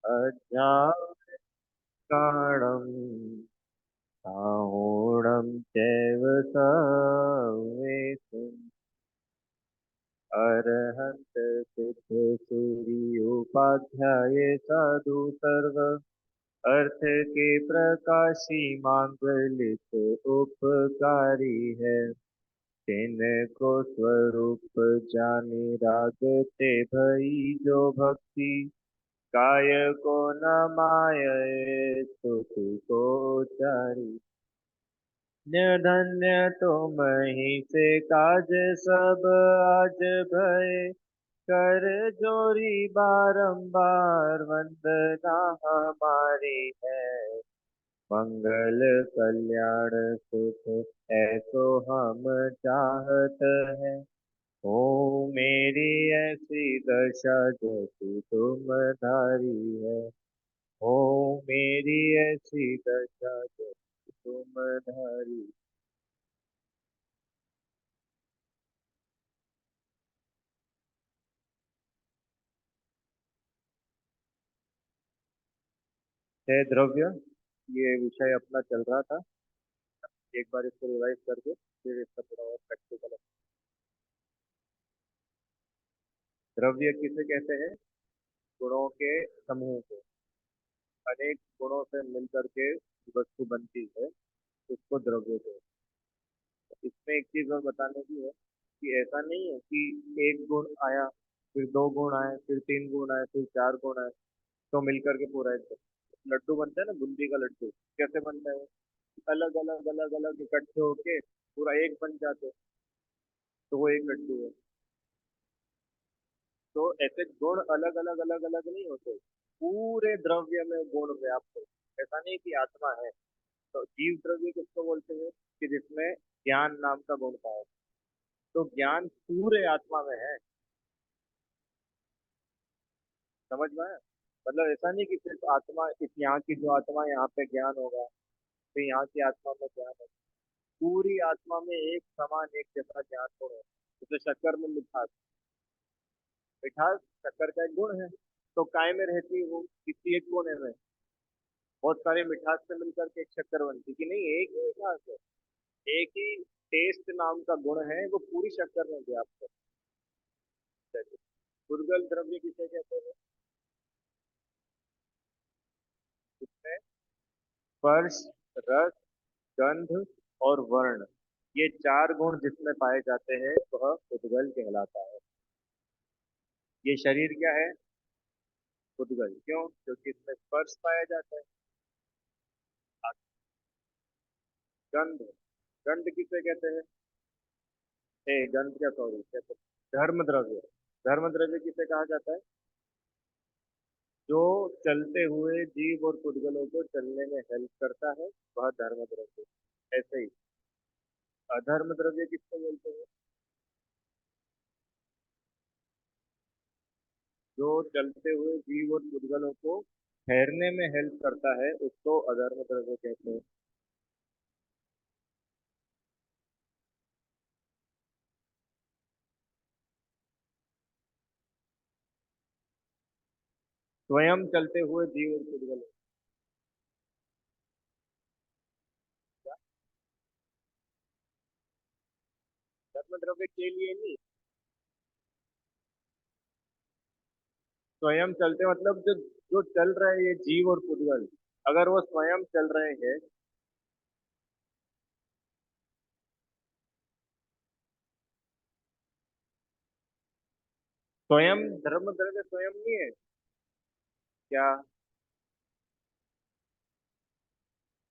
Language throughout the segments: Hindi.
अज्ञानकारणं साहूणं चैव सर्वेषु अरहन्त सिद्ध सूर्योपाध्याये साधु सर्व अर्थ के प्रकाशी मांगलिक उपकारी है। तिनको स्वरूप जाने राग ते भई जो भक्ति काय को न माये तुझ को चारी। धन्य तुम ही से काज सब आज भय कर जोरी बारंबार वंदना हमारी है। मंगल कल्याण सुख ऐसो हम चाहत हैं। ओ मेरी ऐसी दशा जैसी तुम धारी है। ओ मेरी ऐसी दशा जैसी तुम धारी। है द्रव्य, ये विषय अपना चल रहा था। एक बार इसको रिवाइज करके फिर इसका थोड़ा और प्रैक्टिकल। द्रव्य किसे कहते हैं? गुणों के समूह को। अनेक गुणों से मिलकर के वस्तु बनती है, उसको द्रव्य कहते हैं। इसमें एक चीज और बताने की है कि ऐसा नहीं है कि एक गुण आया, फिर दो गुण आए, फिर तीन गुण आए, फिर चार गुण आए, तो मिलकर के पूरा एक लड्डू बनता है ना, बूंदी का लड्डू कैसे बनता है? अलग अलग अलग अलग इकट्ठे होके पूरा एक बन जाते हैं, तो वो एक लड्डू है। तो ऐसे गुण अलग अलग अलग अलग नहीं होते, पूरे द्रव्य में गुण व्याप्त है। ऐसा नहीं कि आत्मा है। तो जीव द्रव्य किसको बोलते हैं? कि जिसमें ज्ञान नाम का गुण पाया। तो ज्ञान पूरे आत्मा में है। समझ में आया? मतलब ऐसा नहीं कि सिर्फ आत्मा, इस यहाँ की जो आत्मा है, यहाँ पे ज्ञान होगा, फिर यहाँ की आत्मा में ज्ञान होगा। पूरी आत्मा में एक समान एक जैसा ज्ञान गुण है। जैसे शक्कर में मिठास, मिठास शक्कर का एक गुण है। तो काय में रहती है वो? किसी एक कोने में। बहुत सारे मिठास से मिलकर के एक शक्कर बनती कि नहीं, एक ही मिठास है। एक ही टेस्ट नाम का गुण है, वो पूरी शक्कर में व्याप्त है। दुर्गल द्रव्य किसे कहते हैं? जिसमें स्पर्श, रस, गंध और वर्ण, ये चार गुण जिसमें पाए जाते हैं वह उद्गल कहलाता है। ये शरीर क्या है? उद्गल। क्यों? क्योंकि इसमें स्पर्श पाया जाता है। गंध, गंध किसे कहते हैं? गंध क्या, सॉरी, कहते हैं धर्म द्रव्य। धर्म द्रव्य किसे कहा जाता है? जो चलते हुए जीव और पुद्गलों को चलने में हेल्प करता है, वह धर्म द्रव्य। ऐसे ही अधर्म द्रव्य किसको बोलते हैं? जो चलते हुए जीव और पुद्गलों को ठहरने में हेल्प करता है, उसको अधर्म द्रव्य कहते हैं। स्वयं चलते हुए जीव और पुद्गलों। धर्म द्रव्य के लिए नहीं, स्वयं चलते मतलब जो जो चल रहे हैं ये जीव और पुद्गल, अगर वो स्वयं चल रहे हैं। स्वयं धर्म द्रव्य स्वयं नहीं है क्या?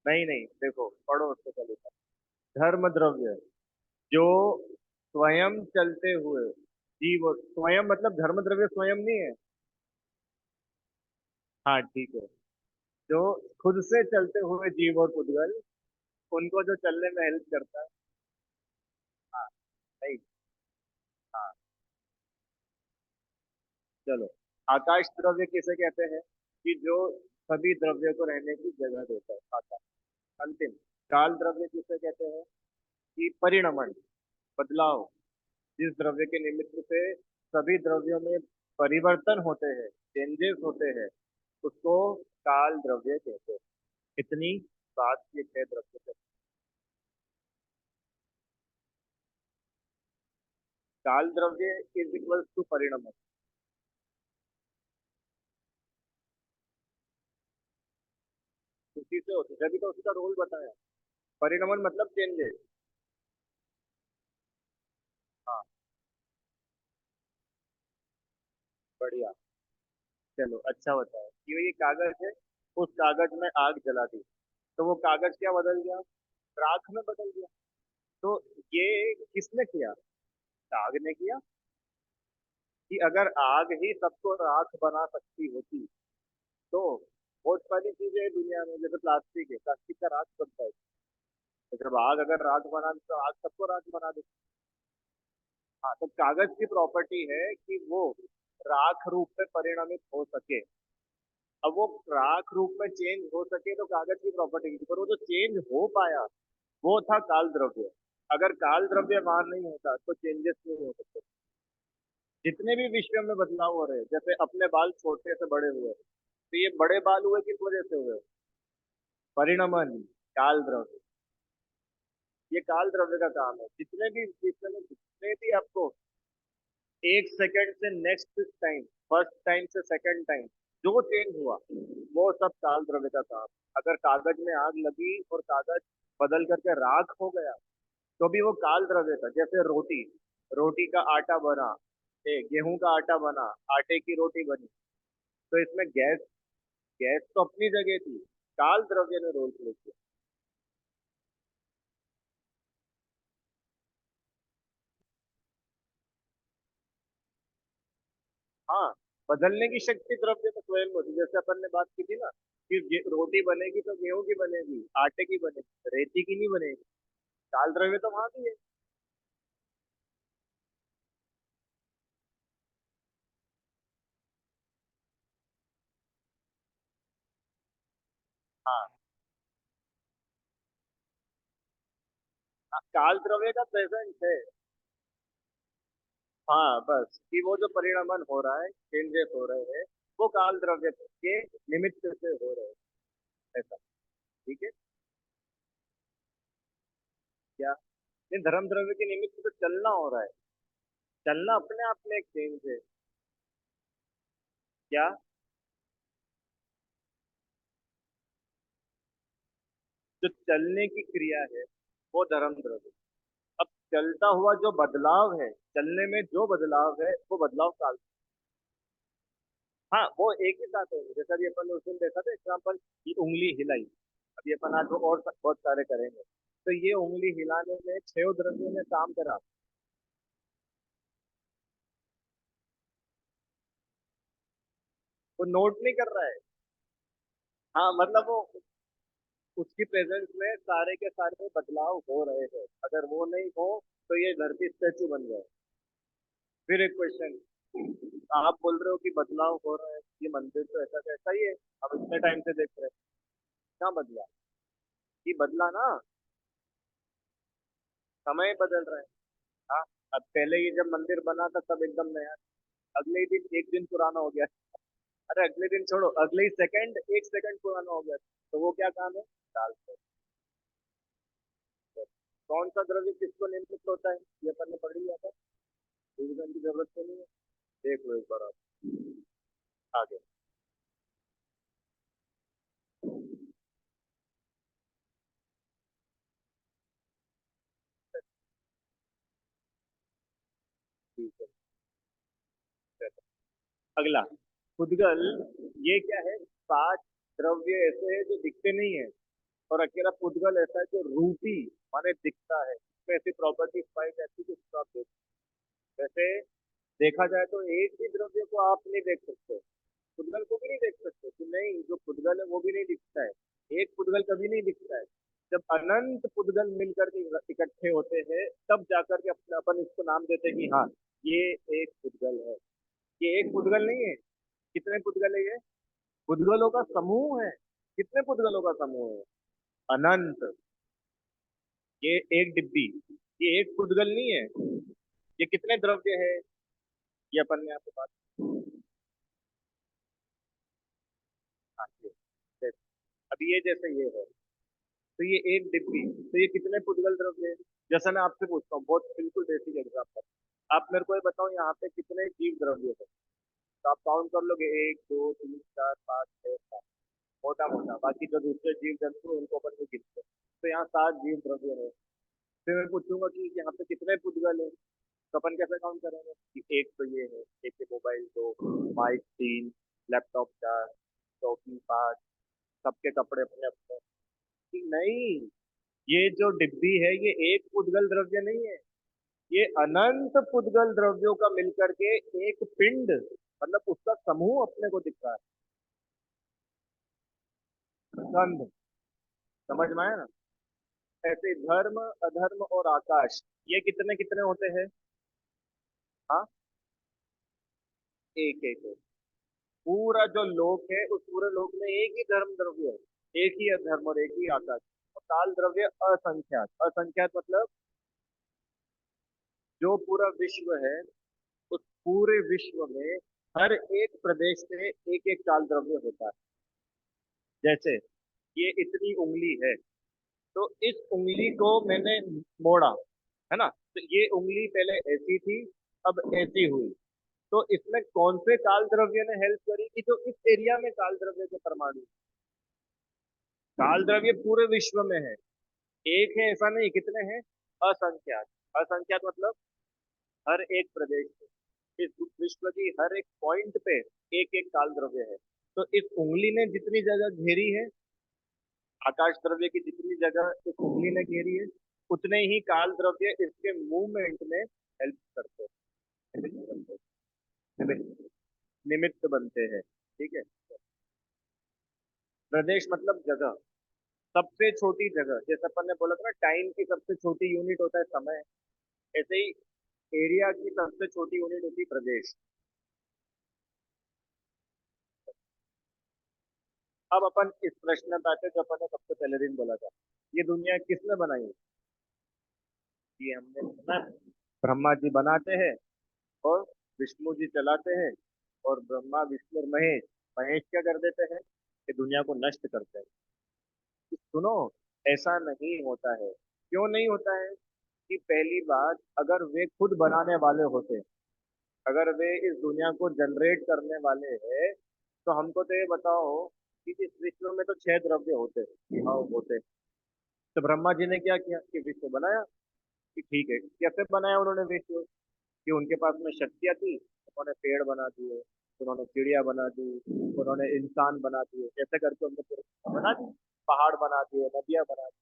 नहीं नहीं, देखो पढ़ो उसको पहले। धर्म द्रव्य जो स्वयं चलते हुए जीव, स्वयं मतलब धर्म द्रव्य स्वयं नहीं है। हाँ ठीक है। जो खुद से चलते हुए जीव और पुद्गल, उनको जो चलने में हेल्प करता है। हाँ। नहीं। हाँ। चलो, आकाश द्रव्य किसे कहते हैं? कि जो सभी द्रव्य को रहने की जगह देता है, आकाश। अंतिम, काल द्रव्य किसे कहते हैं? कि परिणमन, बदलाव, जिस द्रव्य के निमित्त से सभी द्रव्यों में परिवर्तन होते हैं, चेंजेस होते हैं, उसको काल द्रव्य कहते हैं। इतनी बात ये छह द्रव्य थे। काल द्रव्य इज इक्वल टू परिणमन। उसी से होते, जब भी तो उसका रोल बताया। परिणमन मतलब चेंजेस। हाँ, बढ़िया। चलो अच्छा बताओ कि ये कागज है, उस कागज में आग जला दी, तो वो कागज क्या बदल गया? राख में बदल गया। तो ये किसने किया? आग ने किया। कि अगर आग ही सबको राख बना सकती होती तो बहुत सारी चीजें हैं दुनिया में, जैसे प्लास्टिक है, प्लास्टिक का राख बनता है। तो जब आग अगर राख बना दी तो आग सबको राख बना देती। हाँ, तो कागज की प्रॉपर्टी है कि वो राख रूप में परिणमित हो सके। अब वो राख रूप में चेंज हो सके तो कागज की प्रॉपर्टी थी, पर वो जो चेंज हो पाया वो था काल द्रव्य। अगर काल द्रव्य वहां नहीं होता तो चेंजेस नहीं हो सकते। जितने भी विश्व में बदलाव हो रहे हैं, जैसे अपने बाल छोटे से बड़े हुए, तो ये बड़े बाल हुए किस वजह से हुए? परिणमन। काल द्रव्य। ये काल द्रव्य का काम है। जितने भी विश्व में जितने भी आपको एक सेकंड से नेक्स्ट टाइम, फर्स्ट टाइम से सेकंड टाइम जो चेंज हुआ, वो सब काल द्रव्य का काम। अगर कागज में आग लगी और कागज बदल करके राख हो गया तो भी वो काल द्रव्य था। जैसे रोटी, रोटी का आटा बना, गेहूं का आटा बना, आटे की रोटी बनी, तो इसमें गैस, गैस तो अपनी जगह थी, काल द्रव्य ने रोल प्ले किया। हाँ, बदलने की शक्ति द्रव्य में स्वयं होती है। जैसे अपन ने बात की थी ना कि रोटी बनेगी तो गेहूं की बनेगी, आटे की बनेगी, रेती की नहीं बनेगी। काल द्रव्य तो वहां भी है। हाँ, हाँ, काल द्रव्य का प्रेजेंट है। हाँ, बस कि वो जो परिणमन हो रहा है, चेंजेस हो रहे हैं, वो काल द्रव्य के निमित्त से हो रहे हैं। ऐसा। ठीक है। क्या? नहीं, धर्म द्रव्य के निमित्त तो चलना हो रहा है। चलना अपने आप में एक चेंज है। क्या? जो चलने की क्रिया है वो धर्म द्रव्य। अब चलता हुआ जो बदलाव है, चलने में जो बदलाव है वो बदलाव काल। हाँ, वो एक ही साथ होंगे। जैसा अभी अपन ने उस दिन देखा था एग्जाम्पल, ये उंगली हिलाई। अभी अपन आज वो और बहुत सारे करेंगे। तो ये उंगली हिलाने में छह द्रव्यों ने काम करा। वो नोट नहीं कर रहा है। हाँ, मतलब वो उसकी प्रेजेंस में सारे के सारे बदलाव हो रहे हैं। अगर वो नहीं हो तो ये धरती स्टैचू बन जाए। फिर एक क्वेश्चन, आप बोल रहे हो कि बदलाव हो रहा है, ये मंदिर तो ऐसा कैसा ही है, अब इतने टाइम से देख रहे हैं। क्या बदला? ये बदला ना, समय बदल रहा है। हाँ, अब पहले ये जब मंदिर बना था तब एकदम नया, अगले ही दिन एक दिन पुराना हो गया। अरे अगले दिन छोड़ो, अगले ही सेकंड एक सेकंड पुराना हो गया। तो वो क्या काम है? काल से। कौन सा द्रव्य किसको नियंत्रित होता है, ये अपन ने पढ़ लिया था। रिविजन की जरूरत तो नहीं है। देख लो एक बार आप आगे। ठीक है, चलो। अगला, पुद्गल। ये क्या है? पांच द्रव्य ऐसे हैं जो दिखते नहीं है, और अकेला पुद्गल ऐसा है जो रूपी माने दिखता है, इसमें ऐसी प्रॉपर्टीज पाई जाती है जिसको आप देख। वैसे देखा जाए तो एक ही द्रव्य को आप नहीं देख सकते, पुद्गल को भी नहीं देख सकते कि नहीं, जो पुद्गल है वो भी नहीं दिखता है। एक पुद्गल कभी नहीं दिखता है। जब अनंत पुद्गल मिलकर के इकट्ठे होते हैं तब जाकर के अपने अपन इसको नाम देते हैं कि हाँ, ये एक पुद्गल है। ये एक पुद्गल नहीं है। कितने पुद्गल है ये? पुद्गलों का समूह है। कितने पुद्गलों का समूह है? अनंत। ये एक डिब्बी, ये एक पुद्गल नहीं है। ये कितने द्रव्य है? ये अपन ने आपको बात। हाँ, जैसे- अभी ये जैसे ये है, तो ये एक डिब्बी, तो ये कितने पुद्गल द्रव्य है? जैसा मैं आपसे पूछता हूँ, बहुत बिल्कुल बेसिक एग्जाम्पल, आप मेरे को ये बताओ यहाँ पे कितने जीव द्रव्य है? तो आप काउंट कर लोगे, 1 2 3 4 5 6 7, मोटा मोटा, बाकी जो दूसरे जीव जंतु हैं, उनको अपन नहीं गिनते, तो यहाँ 7 जीव द्रव्य है। फिर मैं पूछूंगा कि यहाँ पे कितने पुद्गल है, तो अपन कैसे काउंट करेंगे कि एक तो ये है, एक है मोबाइल 2, माइक 3, लैपटॉप 4, चौकी 5, सबके कपड़े अपने अपने। कि नहीं, ये जो डिब्बी है ये एक पुद्गल द्रव्य नहीं है, ये अनंत पुद्गल द्रव्यों का मिलकर के एक पिंड, मतलब उसका समूह अपने को दिख रहा है। स्कंध, समझ में आया ना? ऐसे धर्म, अधर्म और आकाश, ये कितने कितने होते हैं? हाँ, एक एक एक। पूरा जो लोक है, उस पूरे लोक में एक ही धर्म द्रव्य है, एक ही अधर्म और एक ही आकाश। और काल द्रव्य असंख्यात, असंख्यात मतलब जो पूरा विश्व है, उस पूरे विश्व में हर एक प्रदेश से एक एक काल द्रव्य होता है। जैसे ये इतनी उंगली है, तो इस उंगली को मैंने मोड़ा, है ना, तो ये उंगली पहले ऐसी थी, अब ऐसी हुई। तो इसमें कौन से काल द्रव्य ने हेल्प करी कि जो इस एरिया में काल द्रव्य के परमाणु? काल द्रव्य पूरे विश्व में है, एक है ऐसा नहीं, कितने हैं? असंख्यात। असंख्यात मतलब हर एक प्रदेश में, इस विश्व की हर एक पॉइंट पे एक एक काल द्रव्य है। तो इस उंगली ने जितनी जगह घेरी है, आकाश द्रव्य की जितनी जगह इस उंगली ने घेरी है, उतने ही काल द्रव्य इसके मूवमेंट में हेल्प करते हैं, निमित्त निमित्त बनते हैं। ठीक है। प्रदेश मतलब जगह, सबसे छोटी जगह, जैसे अपन ने बोला था ना, टाइम की सबसे छोटी यूनिट होता है समय, ऐसे ही एरिया की सबसे छोटी यूनिट होती है प्रदेश। अब अपन इस प्रश्न पे आते हैं जो अपन ने सबसे पहले दिन बोला था, ये दुनिया किसने बनाई? ये हमने ना, ब्रह्मा जी बनाते हैं और विष्णु जी चलाते हैं, और ब्रह्मा विष्णु और महेश, महेश क्या कर देते हैं कि दुनिया को नष्ट करते हैं। सुनो, ऐसा नहीं होता है। क्यों नहीं होता है? कि पहली बात, अगर वे खुद बनाने वाले होते, अगर वे इस दुनिया को जनरेट करने वाले हैं, तो हमको तो ये बताओ कि इस विश्व में तो 6 द्रव्य होते, हाँ होते। तो ब्रह्मा जी ने क्या किया कि विश्व बनाया, कि ठीक है, कैसे बनाया उन्होंने विश्व? कि उनके पास में शक्तियां थी, उन्होंने पेड़ बना दिए, उन्होंने चिड़िया बना दी, उन्होंने इंसान बना दिए, ऐसे करके उन्होंने पूरे बना दी, पहाड़ बना दिए, नदियां बना दी।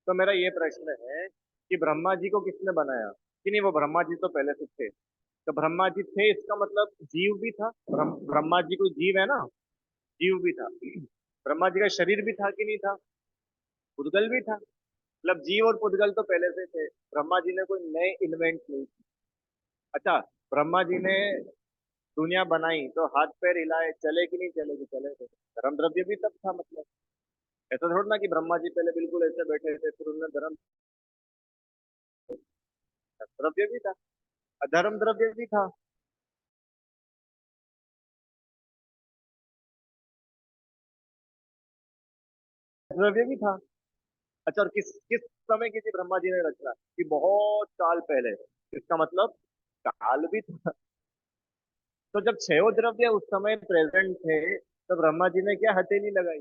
तो मेरा ये प्रश्न है कि ब्रह्मा जी को किसने बनाया? कि नहीं, वो ब्रह्मा जी तो पहले से थे। तो ब्रह्मा जी थे, इसका मतलब जीव भी था। ब्रह्मा जी कोई जीव है ना, जीव भी था। ब्रह्मा जी का शरीर भी था कि नहीं था? पुद्गल भी था। मतलब जीव और पुद्गल तो पहले से थे, ब्रह्मा जी ने कोई नए इन्वेंट नहीं की। अच्छा, ब्रह्मा जी ने दुनिया बनाई तो हाथ पैर हिलाए, चले कि नहीं चले? कि चले थे, धर्म द्रव्य भी तब था। मतलब ऐसा थोड़ा ना कि ब्रह्मा जी पहले बिल्कुल ऐसे बैठे थे, फिर उन्होंने धर्म द्रव्य भी था, अधर्म द्रव्य भी था। द्रव्य भी था। अच्छा, और किस किस समय की थी ब्रह्मा जी ने रचना? कि बहुत साल पहले। इसका मतलब काल भी था। तो जब छह द्रव्य उस समय प्रेजेंट थे, तो ब्रह्मा जी ने क्या हथेली लगाई?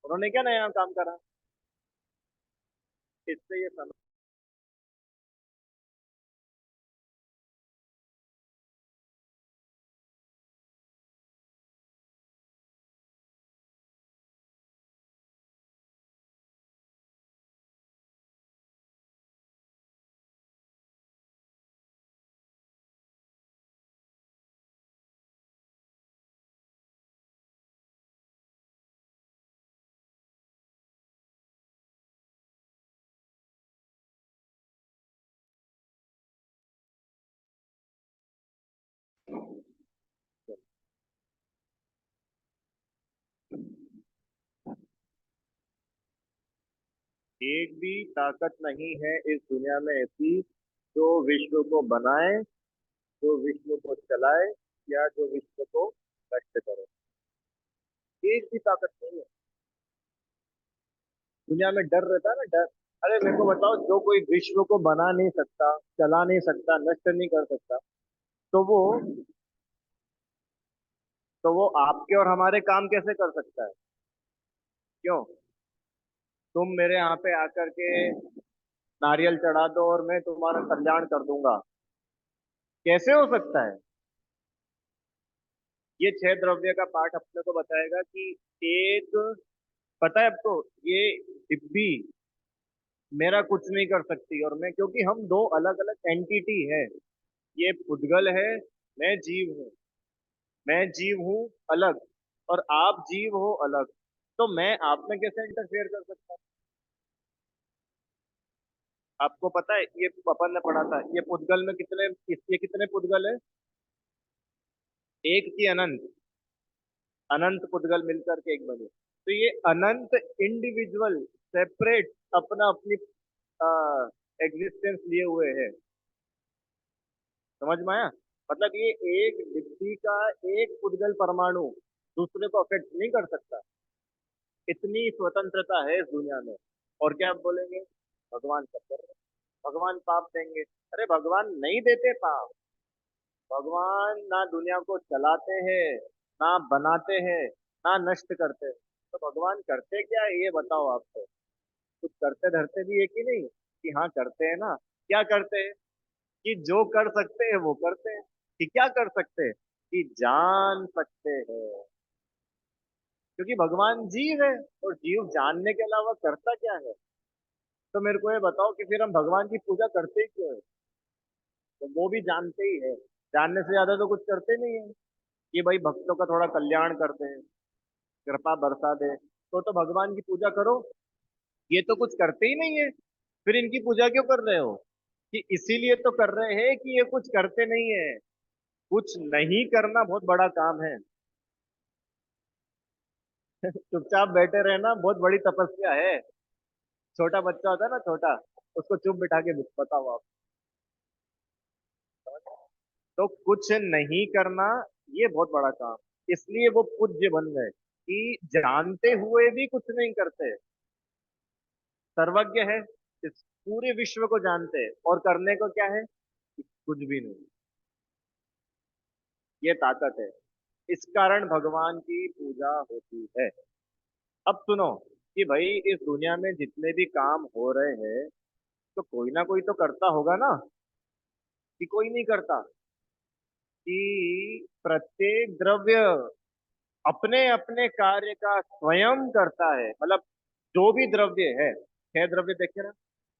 उन्होंने क्या नया काम करा? इससे ये समझ। एक भी ताकत नहीं है इस दुनिया में ऐसी जो विश्व को बनाए, जो विश्व को चलाए, या जो विश्व को नष्ट करे। एक भी ताकत नहीं है। दुनिया में डर रहता है ना, डर। अरे मेरे को बताओ, जो कोई विश्व को बना नहीं सकता, चला नहीं सकता, नष्ट नहीं कर सकता, तो वो आपके और हमारे काम कैसे कर सकता है? क्यों? तुम मेरे यहाँ पे आकर के नारियल चढ़ा दो और मैं तुम्हारा कल्याण कर दूंगा, कैसे हो सकता है? ये छह द्रव्य का पाठ अपने को बताएगा कि एक, पता है आपको, ये डिब्बी मेरा कुछ नहीं कर सकती, और मैं, क्योंकि हम दो अलग अलग एंटिटी है। ये पुद्गल है, मैं जीव हूँ। मैं जीव हूँ अलग, और आप जीव हो अलग। तो मैं आप में कैसे इंटरफेयर कर सकता हूँ? आपको पता है, ये अपन ने पढ़ा था, ये पुद्गल में कितने, ये कितने पुद्गल है? एक की अनंत, अनंत पुद्गल मिलकर के एक बने। तो ये अनंत इंडिविजुअल, सेपरेट, अपना अपनी एग्जिस्टेंस लिए हुए है। समझ में आया? मतलब ये एक डिब्बी का एक पुद्गल परमाणु दूसरे को अफेक्ट नहीं कर सकता। इतनी स्वतंत्रता है इस दुनिया में। और क्या आप बोलेंगे, भगवान सब कर रहे हैं, भगवान पाप देंगे? अरे भगवान नहीं देते पाप। भगवान ना दुनिया को चलाते हैं, ना बनाते हैं, ना नष्ट करते हैं। तो भगवान करते क्या है ये बताओ आपको? कुछ करते धरते भी है कि नहीं? कि हाँ करते हैं ना। क्या करते हैं? कि जो कर सकते हैं वो करते हैं। कि क्या कर सकते हैं? कि जान सकते हैं। क्योंकि भगवान जीव है, और जीव जानने के अलावा करता क्या है? तो मेरे को ये बताओ कि फिर हम भगवान की पूजा करते ही क्यों है? तो वो भी जानते ही है, जानने से ज्यादा तो कुछ करते नहीं है। कि भाई भक्तों का थोड़ा कल्याण करते हैं, कृपा बरसा दे, तो भगवान की पूजा करो। ये तो कुछ करते ही नहीं है, फिर इनकी पूजा क्यों कर रहे हो? कि इसीलिए तो कर रहे हैं कि ये कुछ करते नहीं है। कुछ नहीं करना बहुत बड़ा काम है। चुपचाप बैठे रहना बहुत बड़ी तपस्या है। छोटा बच्चा होता है ना, छोटा, उसको चुप बिठा के बताओ आप। तो कुछ नहीं करना, ये बहुत बड़ा काम। इसलिए वो पूज्य बन गए, कि जानते हुए भी कुछ नहीं करते। सर्वज्ञ है, इस पूरे विश्व को जानते हैं, और करने को क्या है? कुछ भी नहीं। ये ताकत है। इस कारण भगवान की पूजा होती है। अब सुनो, कि भाई इस दुनिया में जितने भी काम हो रहे हैं, तो कोई ना कोई तो करता होगा ना? कि कोई नहीं करता? कि प्रत्येक द्रव्य अपने अपने कार्य का स्वयं करता है। मतलब जो भी द्रव्य है, छह द्रव्य देखे ना,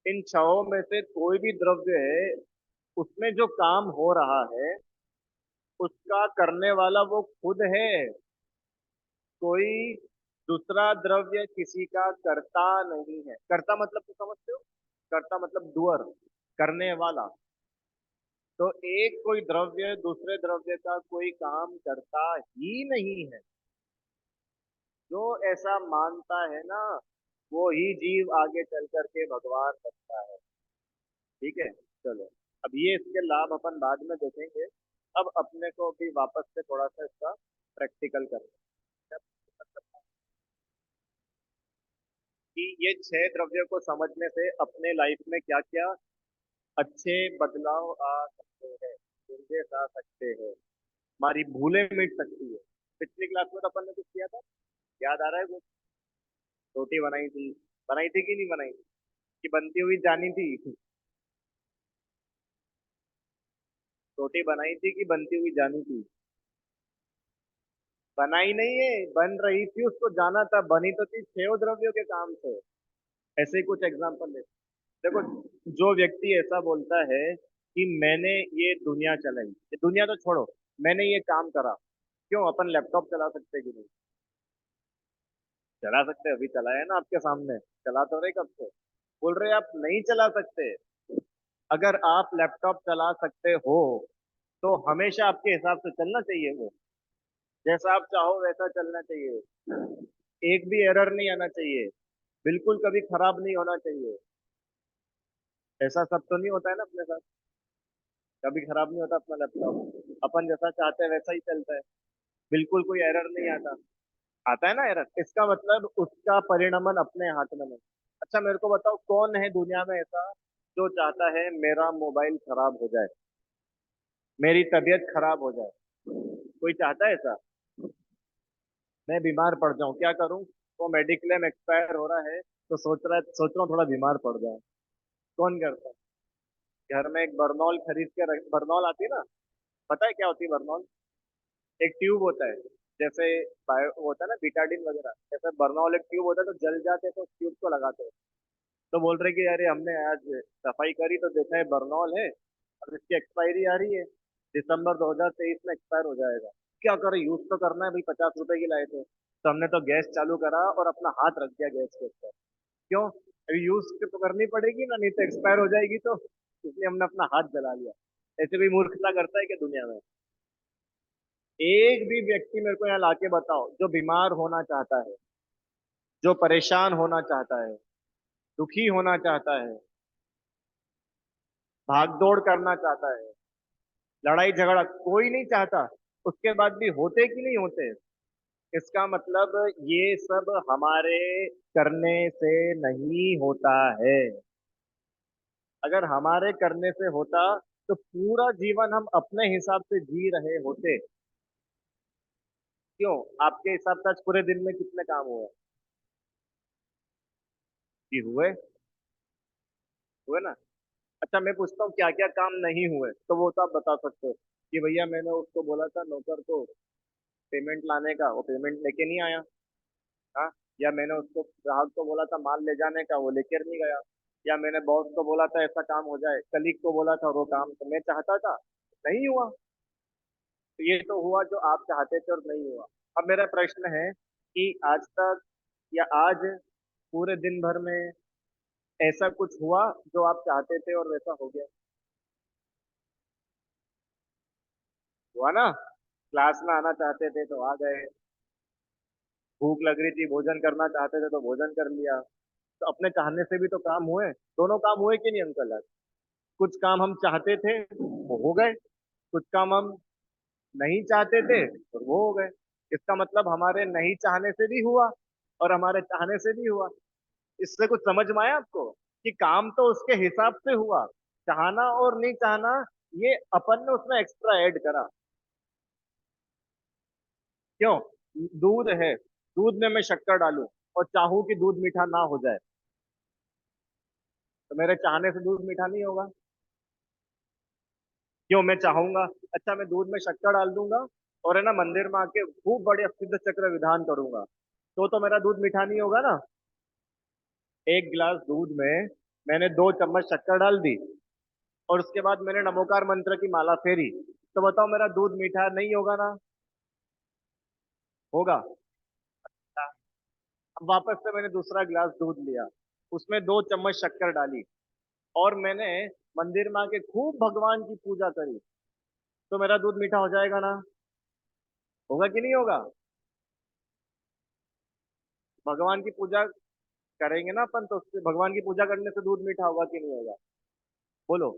इन छहों में से कोई भी द्रव्य है, उसमें जो काम हो रहा है, उसका करने वाला वो खुद है। कोई दूसरा द्रव्य किसी का करता नहीं है। करता मतलब तो समझते हो? करता मतलब डूअर, करने वाला। तो एक कोई द्रव्य दूसरे द्रव्य का कोई काम करता ही नहीं है। जो ऐसा मानता है ना, वो ही जीव आगे चल करके भगवान बनता है। ठीक है, चलो। अब ये इसके लाभ अपन बाद में देखेंगे। अब अपने को भी वापस से थोड़ा सा इसका प्रैक्टिकल करना है। कि ये छह द्रव्यों को समझने से अपने लाइफ में क्या क्या अच्छे बदलाव आ सकते हैं, चेंजेस आ सकते हैं, हमारी भूलें मिट सकती है। पिछली क्लास में तो अपन ने कुछ किया था, याद आ रहा है कुछ? रोटी बनाई थी कि नहीं बनाई थी? कि बनती हुई जानी थी? रोटी बनाई थी कि बनती हुई जानी थी? बनाई नहीं है, बन रही थी, उसको जाना था। बनी तो थी छह द्रव्यों के काम से। ऐसे ही कुछ एग्जाम्पल ले। देखो, जो व्यक्ति ऐसा बोलता है कि मैंने ये दुनिया चलाई, ये दुनिया तो छोड़ो, मैंने ये काम करा। क्यों, अपन लैपटॉप चला सकते कि नहीं? चला सकते, अभी चलाया ना आपके सामने। चला तो रहे कब से? बोल रहे आप नहीं चला सकते? अगर आप लैपटॉप चला सकते हो, तो हमेशा आपके हिसाब से चलना चाहिए वो। जैसा आप चाहो वैसा चलना चाहिए। एक भी एरर नहीं आना चाहिए। बिल्कुल कभी खराब नहीं होना चाहिए। ऐसा सब तो नहीं होता है ना अपने साथ? कभी खराब नहीं होता अपना लैपटॉप, अपन जैसा चाहते हैं वैसा ही चलता है। बिल्कुल कोई एरर नहीं आता। आता है ना एरर, इसका मतलब उसका परिणमन अपने हाथ में नहीं। अच्छा मेरे को बताओ, कौन है दुनिया में ऐसा जो चाहता है मेरा मोबाइल खराब हो जाए, मेरी तबीयत खराब हो जाए? कोई चाहता है ऐसा? मैं बीमार पड़ जाऊं, क्या करूं? वो मेडिक्लेम एक्सपायर हो रहा है तो सोच रहा हूँ थोड़ा बीमार पड़ जाऊं। कौन करता है? घर में एक बर्नॉल खरीद के रख, बर्नॉल आती है ना, पता है क्या होती है बर्नॉल? एक ट्यूब होता है, जैसे बायो वो होता है ना बिटाडिन वगैरह, जैसे बर्नॉल एक ट्यूब होता है, तो जल जाते हैं तो उस ट्यूब को लगाते हैं। तो बोल रहे कि यार हमने आज सफाई करी तो देखा है बर्नॉल है, अब इसकी एक्सपायरी आ रही है, दिसंबर 2023 में एक्सपायर हो जाएगा। क्या करें, यूज तो करना है भाई, 50 रुपए की लाए थे तो हमने तो गैस चालू करा और अपना हाथ रख दिया गैस के ऊपर। क्यों? अभी यूज तो करनी पड़ेगी ना, नहीं तो एक्सपायर हो जाएगी, तो इसलिए हमने अपना हाथ जला लिया। ऐसे भी मूर्खता करता है क्या दुनिया में? एक भी व्यक्ति मेरे को यहाँ लाके बताओ जो बीमार होना चाहता है, जो परेशान होना चाहता है, दुखी होना चाहता है, भाग दौड़ करना चाहता है, लड़ाई झगड़ा कोई नहीं चाहता, उसके बाद भी होते कि नहीं होते? इसका मतलब ये सब हमारे करने से नहीं होता है। अगर हमारे करने से होता तो पूरा जीवन हम अपने हिसाब से जी रहे होते। क्यों? आपके हिसाब से आज पूरे दिन में कितने काम हुए? जी हुए, हुए ना? अच्छा मैं पूछता हूँ क्या क्या काम नहीं हुए, तो वो तो आप बता सकते हो कि भैया मैंने उसको बोला था नौकर को पेमेंट लाने का, वो पेमेंट लेके नहीं आया। हाँ। या मैंने उसको ग्राहक को बोला था माल ले जाने का, वो लेकर नहीं गया। या मैंने बॉस को बोला था ऐसा काम हो जाए, कलीग को बोला था वो काम तो मैं चाहता था, नहीं हुआ। तो ये तो हुआ जो आप चाहते थे और नहीं हुआ। अब मेरा प्रश्न है कि आज तक या आज पूरे दिन भर में ऐसा कुछ हुआ जो आप चाहते थे और वैसा हो गया? हुआ ना? क्लास में आना चाहते थे तो आ गए, भूख लग रही थी भोजन करना चाहते थे तो भोजन कर लिया। तो अपने चाहने से भी तो काम हुए, दोनों काम हुए कि नहीं अंकल? आज कुछ काम हम चाहते थे वो हो गए, कुछ काम हम नहीं चाहते थे और वो हो गए। इसका मतलब हमारे नहीं चाहने से भी हुआ और हमारे चाहने से भी हुआ। इससे कुछ समझ में आया आपको कि काम तो उसके हिसाब से हुआ, चाहना और नहीं चाहना ये अपन ने उसमें एक्स्ट्रा ऐड करा। क्यों? दूध है, दूध में मैं शक्कर डालूं और चाहूं कि दूध मीठा ना हो जाए, तो मेरे चाहने से दूध मीठा नहीं होगा। क्यों? मैं चाहूंगा, अच्छा मैं दूध में शक्कर डाल दूंगा और है ना मंदिर में आके खूब बढ़िया सिद्ध चक्र विधान करूंगा, तो मेरा दूध मीठा नहीं होगा ना। एक गिलास दूध में मैंने 2 चम्मच शक्कर डाल दी और उसके बाद मैंने नमोकार मंत्र की माला फेरी, तो बताओ मेरा दूध मीठा नहीं होगा ना? होगा। अब वापस से मैंने दूसरा गिलास दूध लिया, उसमें 2 चम्मच शक्कर डाली और मैंने मंदिर में आके खूब भगवान की पूजा करी, तो मेरा दूध मीठा हो जाएगा ना? होगा कि नहीं होगा? भगवान की पूजा करेंगे ना अपन, तो उससे भगवान की पूजा करने से दूध मीठा होगा कि नहीं होगा? बोलो।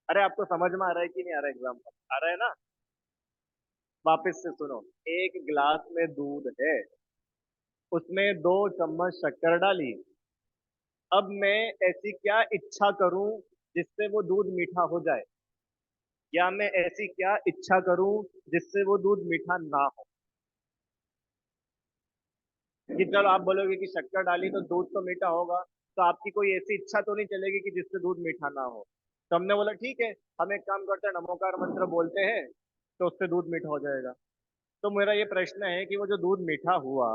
अरे आपको समझ में आ रहा है कि नहीं आ रहा? एग्जाम्पल आ रहा है ना? वापस से सुनो, एक गिलास में दूध है, उसमें 2 चम्मच शक्कर डाली। अब मैं ऐसी क्या इच्छा करूं जिससे वो दूध मीठा हो जाए, या मैं ऐसी क्या इच्छा करूं जिससे वो दूध मीठा ना हो? कि चलो आप बोलोगे कि शक्कर डाली तो दूध तो मीठा होगा, तो आपकी कोई ऐसी इच्छा तो नहीं चलेगी कि जिससे दूध मीठा ना हो। तो हमने बोला ठीक है, हम एक काम करते हैं, नमोकार मंत्र बोलते हैं तो उससे दूध मीठा हो जाएगा। तो मेरा ये प्रश्न है कि वो जो दूध मीठा हुआ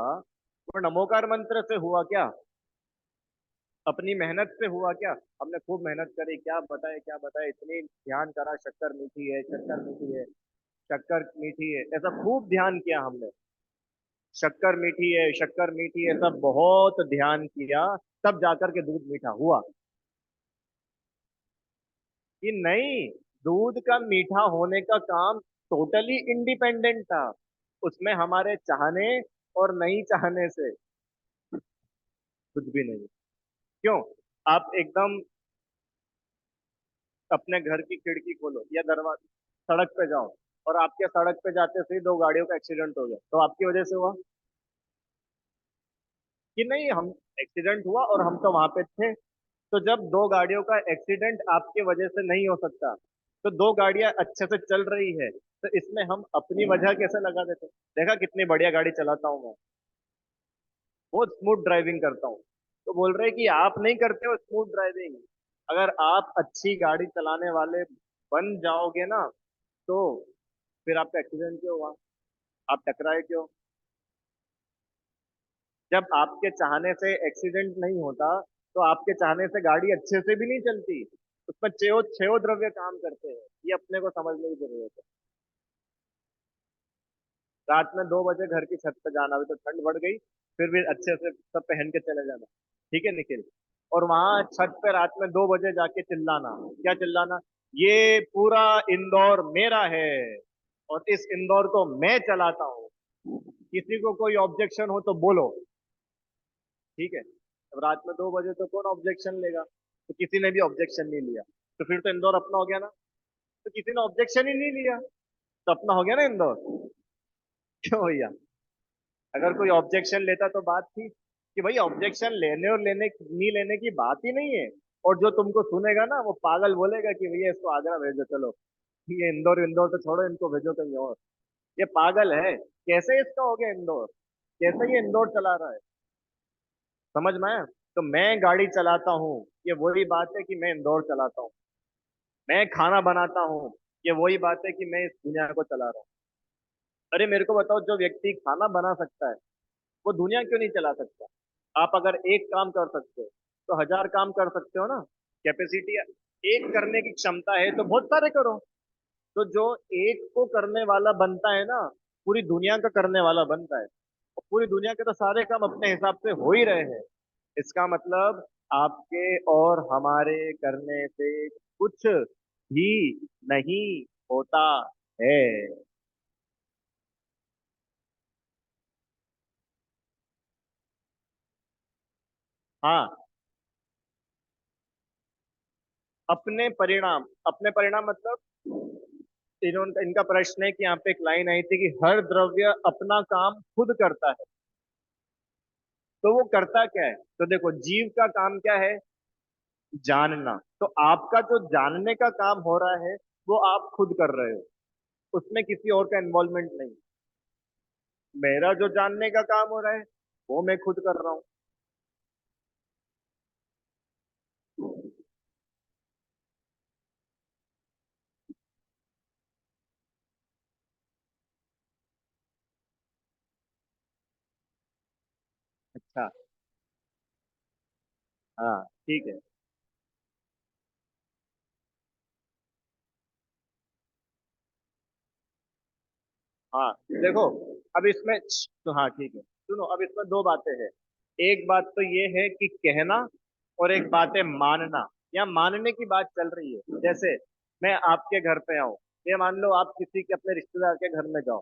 वो नमोकार मंत्र से हुआ क्या? अपनी मेहनत से हुआ क्या? हमने खूब मेहनत करी, क्या बताए, इतनी ध्यान करा, शक्कर मीठी है, शक्कर मीठी है, शक्कर मीठी है, ऐसा खूब ध्यान किया हमने। शक्कर मीठी है, शक्कर मीठी है, सब बहुत ध्यान किया, तब जाकर के दूध मीठा हुआ कि नहीं? दूध का मीठा होने का काम टोटली इंडिपेंडेंट था, उसमें हमारे चाहने और नहीं चाहने से कुछ भी नहीं। क्यों? आप एकदम अपने घर की खिड़की खोलो या दरवाजा, सड़क पे जाओ, और आपके सड़क पे जाते से ही दो गाड़ियों का एक्सीडेंट हो गया, तो आपकी वजह से हुआ कि नहीं? हम एक्सीडेंट हुआ और हम तो वहां पे थे। तो जब दो गाड़ियों का एक्सीडेंट आपके वजह से नहीं हो सकता, तो दो गाड़ियां अच्छे से चल रही है, तो इसमें हम अपनी वजह कैसे लगा देते? देखा कितनी बढ़िया गाड़ी चलाता हूँ मैं, बहुत स्मूथ ड्राइविंग करता हूँ। तो बोल रहे हैं कि आप नहीं करते हो स्मूथ ड्राइविंग। अगर आप अच्छी गाड़ी चलाने वाले बन जाओगे ना, तो फिर आपका एक्सीडेंट क्यों हुआ? आप टकराए क्यों? जब आपके चाहने से एक्सीडेंट नहीं होता, तो आपके चाहने से गाड़ी अच्छे से भी नहीं चलती। उसमें छेव द्रव्य काम करते हैं, ये अपने को समझने की जरूरत है। रात में 2 बजे घर की छत पे जाना, भी तो ठंड बढ़ गई, फिर भी अच्छे से सब पहन के चले जाना, ठीक है निखिल? और वहां छत पे रात में 2 बजे जाके चिल्लाना, क्या चिल्लाना? ये पूरा इंदौर मेरा है और इस इंदौर को मैं चलाता हूँ, किसी को कोई ऑब्जेक्शन हो तो बोलो, ठीक है? अब रात में 2 बजे तो कौन ऑब्जेक्शन लेगा? तो किसी ने भी ऑब्जेक्शन नहीं लिया, तो फिर तो इंदौर अपना हो गया ना। तो किसी ने ऑब्जेक्शन ही नहीं लिया, तो अपना हो गया ना इंदौर। क्यों भैया? अगर कोई ऑब्जेक्शन लेता तो बात थी कि भाई ऑब्जेक्शन लेने और लेने नहीं लेने की बात ही नहीं है। और जो तुमको सुनेगा ना वो पागल बोलेगा कि भैया इसको आगरा भेजो, चलो ये इंदौर इंदौर तो छोड़ो, इनको भेजो कहीं और। ये पागल है, कैसे इसका हो गया इंदौर? कैसे ये इंदौर चला रहा है? समझ में आया? तो मैं गाड़ी चलाता हूँ, ये वही बात है कि मैं इंदौर चलाता हूँ। मैं खाना बनाता हूँ, ये वही बात है कि मैं इस दुनिया को चला रहा हूँ। अरे मेरे को बताओ, जो व्यक्ति खाना बना सकता है वो दुनिया क्यों नहीं चला सकता? आप अगर एक काम कर सकते हो तो 1000 काम कर सकते हो ना। कैपेसिटी एक करने की क्षमता है तो बहुत सारे करो। तो जो एक को करने वाला बनता है ना, पूरी दुनिया का करने वाला बनता है। और पूरी दुनिया के तो सारे काम अपने हिसाब से हो ही रहे हैं। इसका मतलब आपके और हमारे करने से कुछ भी नहीं होता है। हाँ, अपने परिणाम मतलब इन्होंने, इनका प्रश्न है कि यहाँ पे एक लाइन आई थी कि हर द्रव्य अपना काम खुद करता है। तो वो करता क्या है? तो देखो, जीव का काम क्या है? जानना। तो आपका जो जानने का काम हो रहा है वो आप खुद कर रहे हो, उसमें किसी और का इन्वॉल्वमेंट नहीं। मेरा जो जानने का काम हो रहा है वो मैं खुद कर रहा हूँ। अच्छा। हाँ, ठीक है। हाँ, देखो, अब इसमें तो हाँ ठीक है, सुनो, अब इसमें दो बातें हैं। एक बात तो ये है कि कहना, और एक बात है मानना। या मानने की बात चल रही है। जैसे मैं आपके घर पे आऊं, ये मान लो आप किसी के अपने रिश्तेदार के घर में जाओ,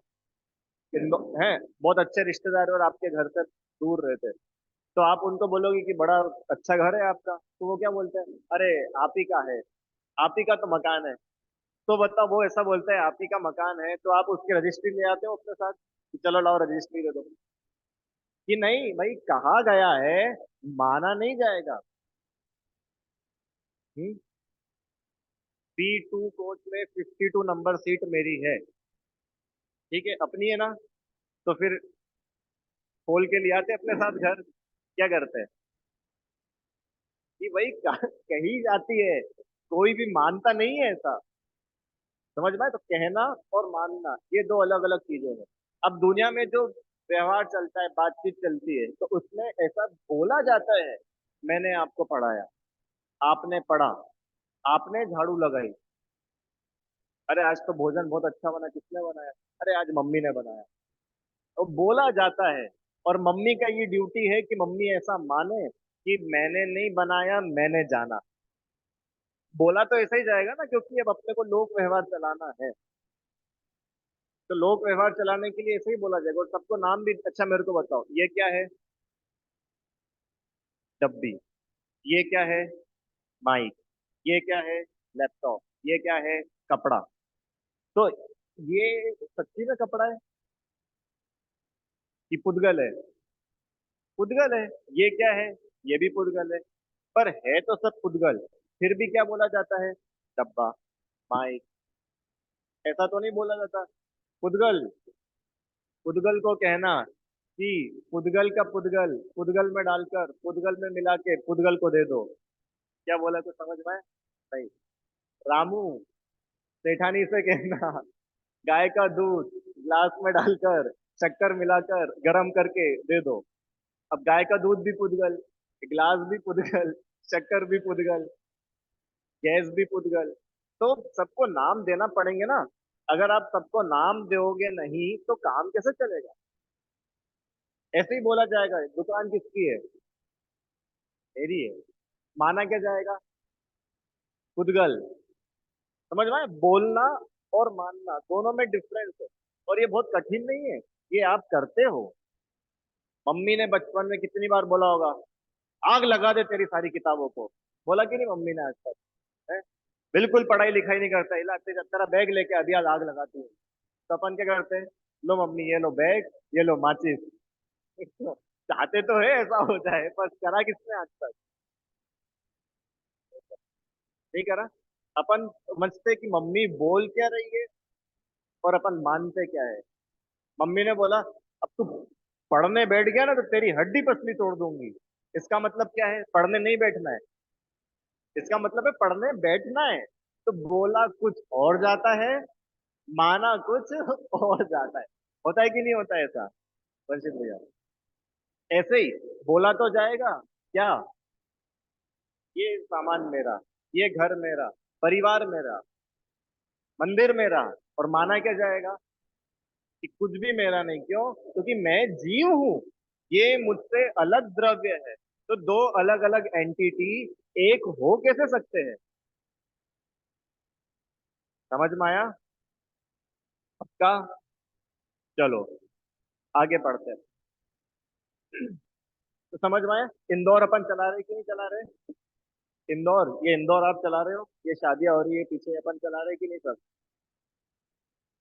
हैं बहुत अच्छे रिश्तेदार और आपके घर से दूर रहते हैं, तो आप उनको बोलोगे कि बड़ा अच्छा घर है आपका, तो वो क्या बोलते हैं? अरे आप ही का है, आप ही का तो मकान है। तो बताओ, वो ऐसा बोलता है आप ही का मकान है, तो आप उसकी रजिस्ट्री ले आते हो अपने साथ कि चलो लाओ रजिस्ट्री दे दो? कि नहीं भाई, कहा गया है, माना नहीं जाएगा। B2 कोच में 52 नंबर सीट मेरी है, ठीक है, अपनी है ना? तो फिर खोल के ले आते अपने साथ घर, क्या करते हैं कि भाई कही जाती है, कोई भी मानता नहीं है ऐसा। समझ में आए? तो कहना और मानना ये दो अलग अलग चीजें हैं। अब दुनिया में जो व्यवहार चलता है, बातचीत चलती है, तो उसमें ऐसा बोला जाता है, मैंने आपको पढ़ाया, आपने पढ़ा, आपने झाड़ू लगाई, अरे आज तो भोजन बहुत अच्छा बना, किसने बनाया? अरे आज मम्मी ने बनाया। तो बोला जाता है। और मम्मी का ये ड्यूटी है कि मम्मी ऐसा माने कि मैंने नहीं बनाया, मैंने जाना। बोला तो ऐसा ही जाएगा ना, क्योंकि अब अपने को लोक व्यवहार चलाना है। तो लोक व्यवहार चलाने के लिए ऐसे ही बोला जाएगा, और सबको नाम भी। अच्छा मेरे को बताओ, ये क्या है? डब्बी। ये क्या है? माइक। ये क्या है? लैपटॉप। ये क्या है? कपड़ा। तो ये सच्ची में कपड़ा है कि पुद्गल है? पुद्गल है। ये क्या है? ये भी पुद्गल है। पर है तो सब पुद्गल, फिर भी क्या बोला जाता है? डब्बा, माइक। ऐसा तो नहीं बोला जाता। पुद्गल। पुद्गल को कहना कि पुद्गल का पुद्गल पुद्गल में डालकर पुद्गल में मिला के पुद्गल को दे दो, क्या बोला कुछ समझ में आया? नहीं। रामू, सेठानी से कहना गाय का दूध ग्लास में डालकर शक्कर मिलाकर गर्म करके दे दो। अब गाय का दूध भी पुद्गल, गिलास भी पुद्गल, शक्कर भी पुद्गल, गैस भी पुद्गल। तो सबको नाम देना पड़ेंगे ना। अगर आप सबको नाम दोगे नहीं तो काम कैसे चलेगा? ऐसे ही बोला जाएगा दुकान किसकी है? मेरी है। माना क्या जाएगा? पुद्गल। समझ में आया? बोलना और मानना दोनों में डिफरेंस है। और ये बहुत कठिन नहीं है, ये आप करते हो। मम्मी ने बचपन में कितनी बार बोला होगा, आग लगा दे तेरी सारी किताबों को। बोला कि नहीं मम्मी ने आज तक? है? बिल्कुल पढ़ाई लिखाई नहीं करता, इला तेरा बैग लेके अभी आज आग लगाती है। तो अपन क्या करते हैं? लो मम्मी ये लो बैग, ये लो माचिस। चाहते तो है ऐसा हो जाए, पर करा किसने आज तक? नहीं करा। अपन समझते कि मम्मी बोल क्या रही है और अपन मानते क्या है। मम्मी ने बोला अब तू पढ़ने बैठ गया ना तो तेरी हड्डी पसली तोड़ दूंगी। इसका मतलब क्या है? पढ़ने नहीं बैठना है। इसका मतलब है पढ़ने बैठना है। तो बोला कुछ और जाता है, माना कुछ और जाता है। होता है कि नहीं होता है ऐसा? वर्षित भैया, ऐसे ही बोला तो जाएगा क्या, ये सामान मेरा, ये घर मेरा, परिवार मेरा, मंदिर मेरा। और माना क्या जाएगा कि कुछ भी मेरा नहीं। क्यों? क्योंकि मैं जीव हूं, ये मुझसे अलग द्रव्य है। तो दो अलग अलग एंटिटी एक हो कैसे सकते हैं? समझ में आया आपका? चलो आगे पढ़ते हैं। तो समझ में आया। इंदौर अपन चला रहे कि नहीं चला रहे? इंदौर, ये इंदौर आप चला रहे हो, ये शादियां हो रही है पीछे, अपन चला रहे कि नहीं सब?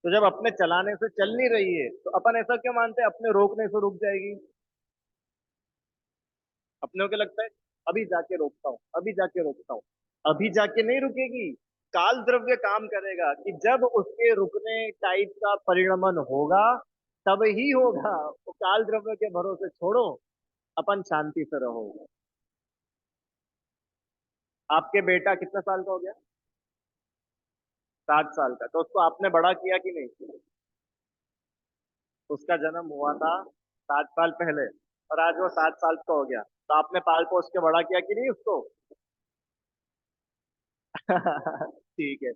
तो जब अपने चलाने से चल नहीं रही है तो अपन ऐसा क्यों मानते हैं अपने रोकने से रुक जाएगी? अपने को लगता है अभी जाके रोकता हूँ, अभी जाके रोकता हूँ। अभी जाके नहीं रुकेगी। काल द्रव्य काम करेगा कि जब उसके रुकने टाइप का परिणमन होगा तब ही होगा। तो काल द्रव्य के भरोसे छोड़ो, अपन शांति से रहो। आपके बेटा कितने साल का हो गया? 7 साल का। तो उसको आपने बड़ा किया कि नहीं? उसका जन्म हुआ था 7 साल पहले, और आज वो 7 साल का हो गया, तो आपने पाल पोस के बड़ा किया कि नहीं उसको? ठीक है।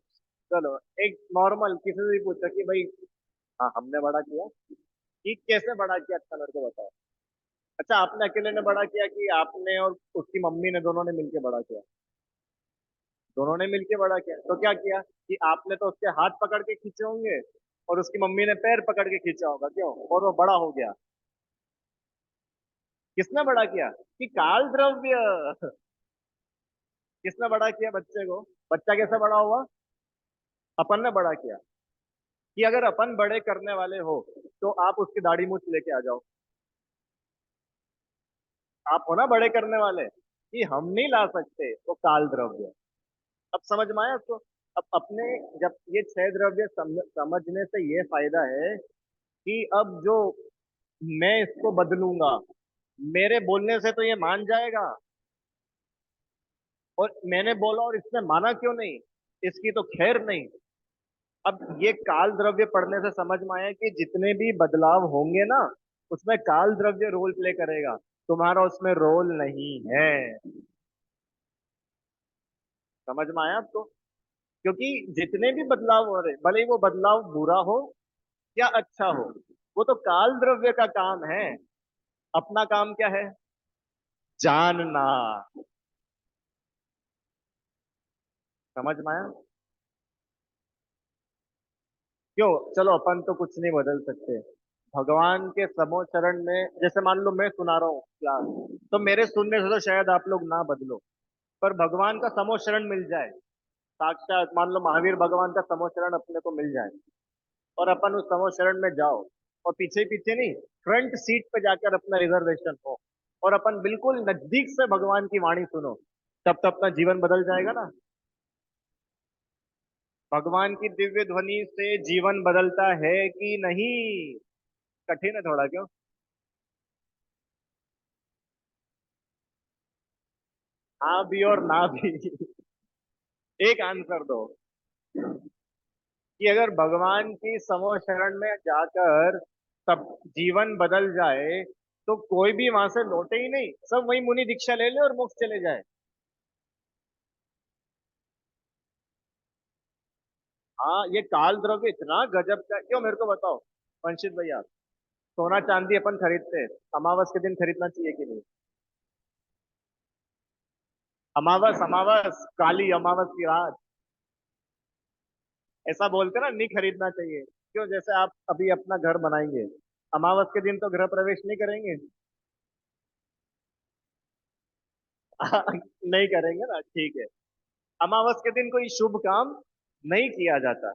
चलो, एक नॉर्मल किसी से भी पूछो कि भाई, हाँ हमने बड़ा किया, कि कैसे बड़ा किया, अच्छा मेरे को बताओ। अच्छा, आपने अकेले ने बड़ा किया कि आपने और उसकी मम्मी ने दोनों ने मिलके बड़ा किया? दोनों ने मिलके बड़ा किया। तो क्या किया कि आपने तो उसके हाथ पकड़ के खींचे होंगे और उसकी मम्मी ने पैर पकड़ के खींचा होगा, क्यों? और वो बड़ा हो गया। किसने बड़ा किया? कि काल द्रव्य। किसने बड़ा किया बच्चे को? बच्चा कैसे बड़ा हुआ? अपन ने बड़ा किया। कि अगर अपन बड़े करने वाले हो तो आप उसकी दाढ़ी मूछ लेके आ जाओ। आप हो ना बड़े करने वाले, कि हम नहीं ला सकते तो काल द्रव्य। अब समझ में आया आपको? अब अपने जब ये 6 द्रव्य समझने से ये फायदा है कि अब जो मैं इसको बदलूंगा, मेरे बोलने से तो ये मान जाएगा। और मैंने बोला और इसने माना क्यों नहीं, इसकी तो खैर नहीं। अब ये काल द्रव्य पढ़ने से समझ में आया कि जितने भी बदलाव होंगे ना, उसमें काल द्रव्य रोल प्ले करेगा, तुम्हारा उसमें रोल नहीं है। समझ में आया आपको? क्योंकि जितने भी बदलाव हो रहे, भले ही वो बदलाव बुरा हो या अच्छा हो, वो तो काल द्रव्य का काम है। अपना काम क्या है? जानना। समझ में आया? क्यों? चलो अपन तो कुछ नहीं बदल सकते। भगवान के समो चरण में, जैसे मान लो मैं सुना रहा हूँ क्लास, तो मेरे सुनने से तो शायद आप लोग ना बदलो, पर भगवान का समो शरण मिल जाए, साक्षात मान लो महावीर भगवान का समो शरण अपने को मिल जाए, और अपन उस समो शरण में जाओ, और पीछे पीछे नहीं, फ्रंट सीट पे जाकर अपना रिजर्वेशन हो, और अपन बिल्कुल नजदीक से भगवान की वाणी सुनो, तब तो अपना जीवन बदल जाएगा ना। भगवान की दिव्य ध्वनि से जीवन बदलता है कि नहीं? कठिन है थोड़ा, क्यों? हाँ भी और ना भी। एक आंसर दो कि अगर भगवान की समो शरण में जाकर सब जीवन बदल जाए, तो कोई भी वहां से लौटे ही नहीं, सब वही मुनि दीक्षा ले ले और मोक्ष चले जाए। हाँ, ये काल द्रव्य इतना गजब का क्यों, मेरे को बताओ वंशित भैया। सोना चांदी अपन खरीदते हैं, अमावस के दिन खरीदना चाहिए कि नहीं? अमावस, अमावस, काली अमावस की रात, ऐसा बोलते ना, नहीं खरीदना चाहिए। क्यों? जैसे आप अभी अपना घर बनाएंगे, अमावस के दिन तो गृह प्रवेश नहीं करेंगे। नहीं करेंगे ना, ठीक है। अमावस के दिन कोई शुभ काम नहीं किया जाता।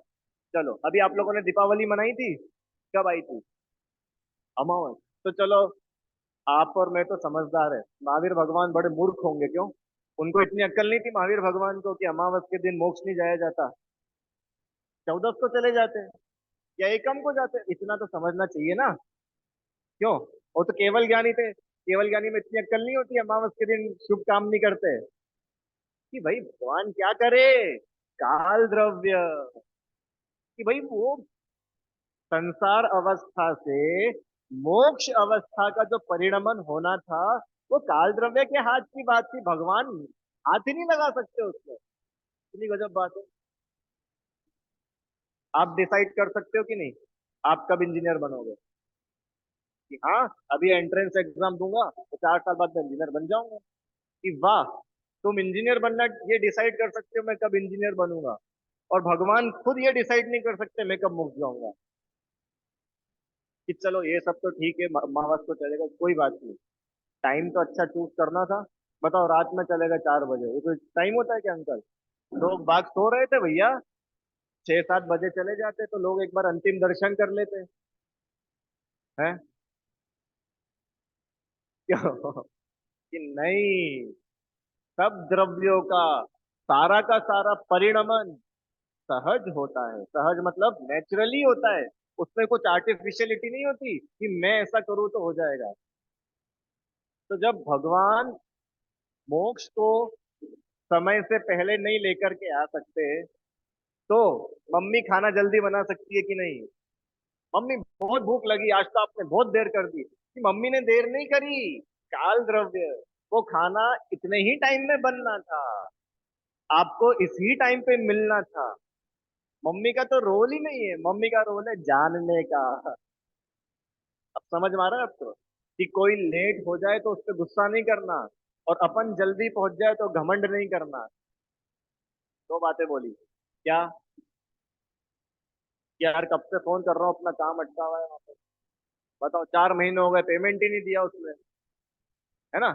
चलो, अभी आप लोगों ने दीपावली मनाई थी, कब आई थी? अमावस। तो चलो, आप और मैं तो समझदार है, महावीर भगवान बड़े मूर्ख होंगे, क्यों? उनको इतनी अक्ल नहीं थी महावीर भगवान को कि अमावस के दिन मोक्ष नहीं जाया जाता, 14 को चले जाते हैं या एकम को जाते हैं, इतना तो समझना चाहिए ना। क्यों? वो तो केवल ज्ञानी थे, केवल ज्ञानी में इतनी अक्ल नहीं होती, अमावस के दिन शुभ काम नहीं करते। कि भाई भगवान क्या करे, काल द्रव्य, कि भाई वो संसार अवस्था से मोक्ष अवस्था का जो परिणमन होना था, वो काल द्रव्य के हाथ की बात थी, भगवान हाथ ही नहीं लगा सकते उसमें। इतनी गजब बात है। आप डिसाइड कर सकते हो कि नहीं, आप कब इंजीनियर बनोगे? कि हाँ, अभी एंट्रेंस एग्जाम दूंगा तो 4 साल बाद मैं इंजीनियर बन जाऊंगा। कि वाह, तुम इंजीनियर बनना ये डिसाइड कर सकते हो मैं कब इंजीनियर बनूंगा, और भगवान खुद ये डिसाइड नहीं कर सकते मैं कब मुक्त जाऊंगा। कि चलो ये सब तो ठीक है, माँ बाप को चलेगा, कोई बात नहीं, टाइम तो अच्छा चूज करना था। बताओ, रात में चलेगा 4 बजे, ये कोई टाइम होता है क्या अंकल? लोग बाग सो रहे थे भैया, 6-7 बजे चले जाते तो लोग एक बार अंतिम दर्शन कर लेते हैं। क्यों? कि नहीं, सब द्रव्यों का सारा परिणमन सहज होता है। सहज मतलब नेचुरली होता है, उसमें कुछ आर्टिफिशियलिटी नहीं होती कि मैं ऐसा करूँ तो हो जाएगा। तो जब भगवान मोक्ष को समय से पहले नहीं लेकर के आ सकते, तो मम्मी खाना जल्दी बना सकती है कि नहीं? मम्मी बहुत भूख लगी, आज तो आपने बहुत देर कर दी, कि मम्मी ने देर नहीं करी, काल द्रव्य, वो खाना इतने ही टाइम में बनना था, आपको इसी टाइम पे मिलना था। मम्मी का तो रोल ही नहीं है, मम्मी का रोल है जानने का। अब समझ में आ रहा है आपको, कि कोई लेट हो जाए तो उस पर गुस्सा नहीं करना, और अपन जल्दी पहुंच जाए तो घमंड नहीं करना। दो बातें बोली क्या? कि यार कब से फोन कर रहा हूँ, अपना काम अटका हुआ है वहां पे। बताओ, 4 महीने हो गए, पेमेंट ही नहीं दिया उसने, है ना?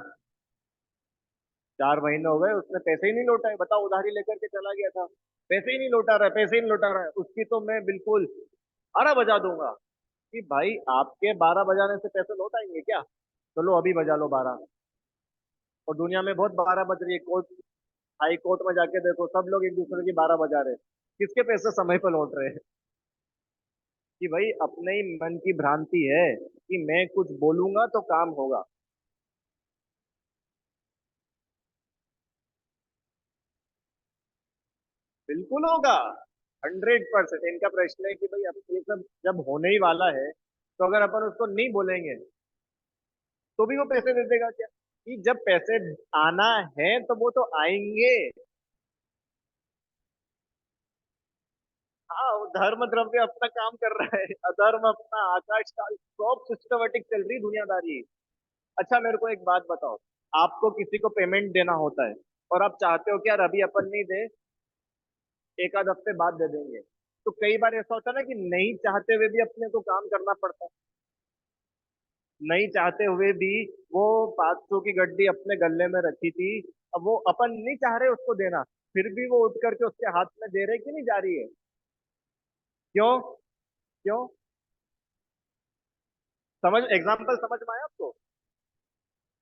4 महीने हो गए, उसने पैसे ही नहीं लौटाए, बताओ, उधारी लेकर के चला गया था, पैसे ही नहीं लौटा रहा है, पैसे ही नहीं लौटा रहा है, उसकी तो मैं बिल्कुल 12 बजा दूंगा। कि भाई आपके 12 बजाने से पैसे लौट आएंगे क्या? चलो अभी बजा लो 12। और दुनिया में बहुत 12 बज रही है, कोर्ट, हाई कोर्ट में जाके देखो, सब लोग एक दूसरे की 12 बजा रहे हैं, किसके पैसे समय पर लौट रहे हैं? कि भाई अपने ही मन की भ्रांति है कि मैं कुछ बोलूंगा तो काम होगा। बिल्कुल होगा, 100%। इनका प्रश्न है कि भाई अब ये सब जब होने ही वाला है, तो अगर अपन उसको नहीं बोलेंगे तो भी वो पैसे दे देगा क्या? कि जब पैसे आना है तो वो तो आएंगे। हाँ, वो धर्म द्रव्य अपना काम कर रहा है, अधर्म अपना, आकाश काल सब सिस्टमेटिक चल रही दुनियादारी। अच्छा, मेरे को एक बात बताओ, आपको किसी को पेमेंट देना होता है, और आप चाहते हो कि यार अभी अपन नहीं दे, एक आध हफ्ते बाद दे देंगे, तो कई बार ऐसा होता है ना कि नहीं चाहते हुए भी अपने को काम करना पड़ता है। नहीं चाहते हुए भी, वो 500 की गड्डी अपने गले में रखी थी, अब वो अपन नहीं चाह रहे उसको देना, फिर भी वो उठ करके उसके हाथ में दे रहे कि नहीं जा रही है? क्यों? क्यों? समझ, एग्जाम्पल समझ में आया आपको?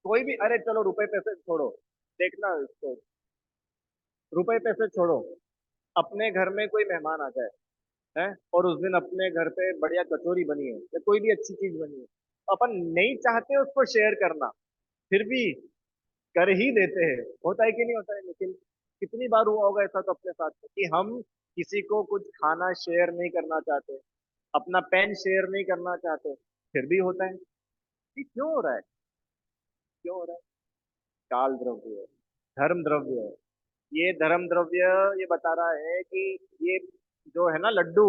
कोई भी, अरे चलो रुपए पैसे छोड़ो, देखना इसको, रुपए पैसे छोड़ो, अपने घर में कोई मेहमान आ जाए है, और उस दिन अपने घर पे बढ़िया कचौरी बनी है या कोई भी अच्छी चीज बनी है, तो अपन नहीं चाहते उसको शेयर करना, फिर भी कर ही देते हैं। होता है कि नहीं होता है? लेकिन कितनी बार हुआ होगा ऐसा तो अपने साथ में, कि हम किसी को कुछ खाना शेयर नहीं करना चाहते, अपना पेन शेयर नहीं करना चाहते, फिर भी होता है। ये क्यों हो रहा है? क्यों हो रहा है? काल द्रव्य है, धर्म द्रव्य है। ये धर्म द्रव्य ये बता रहा है कि ये जो है ना लड्डू,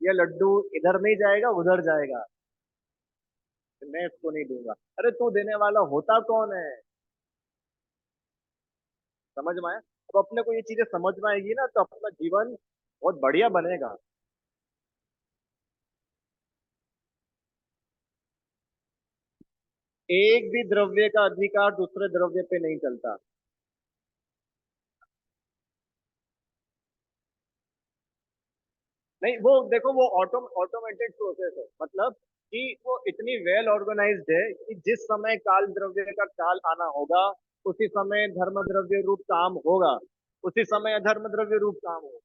ये लड्डू इधर नहीं जाएगा, उधर जाएगा, मैं इसको नहीं दूंगा। अरे तू देने वाला होता कौन है? समझ में आया? अब अपने को ये चीजें समझ में आएगी ना, तो अपना जीवन बहुत बढ़िया बनेगा। एक भी द्रव्य का अधिकार दूसरे द्रव्य पे नहीं चलता। नहीं, वो देखो, वो ऑटोमेटेड प्रोसेस है, मतलब कि वो इतनी वेल ऑर्गेनाइज्ड है कि जिस समय काल द्रव्य का काल आना होगा, उसी समय धर्म द्रव्य रूप काम होगा, उसी समय अधर्म द्रव्य रूप काम होगा।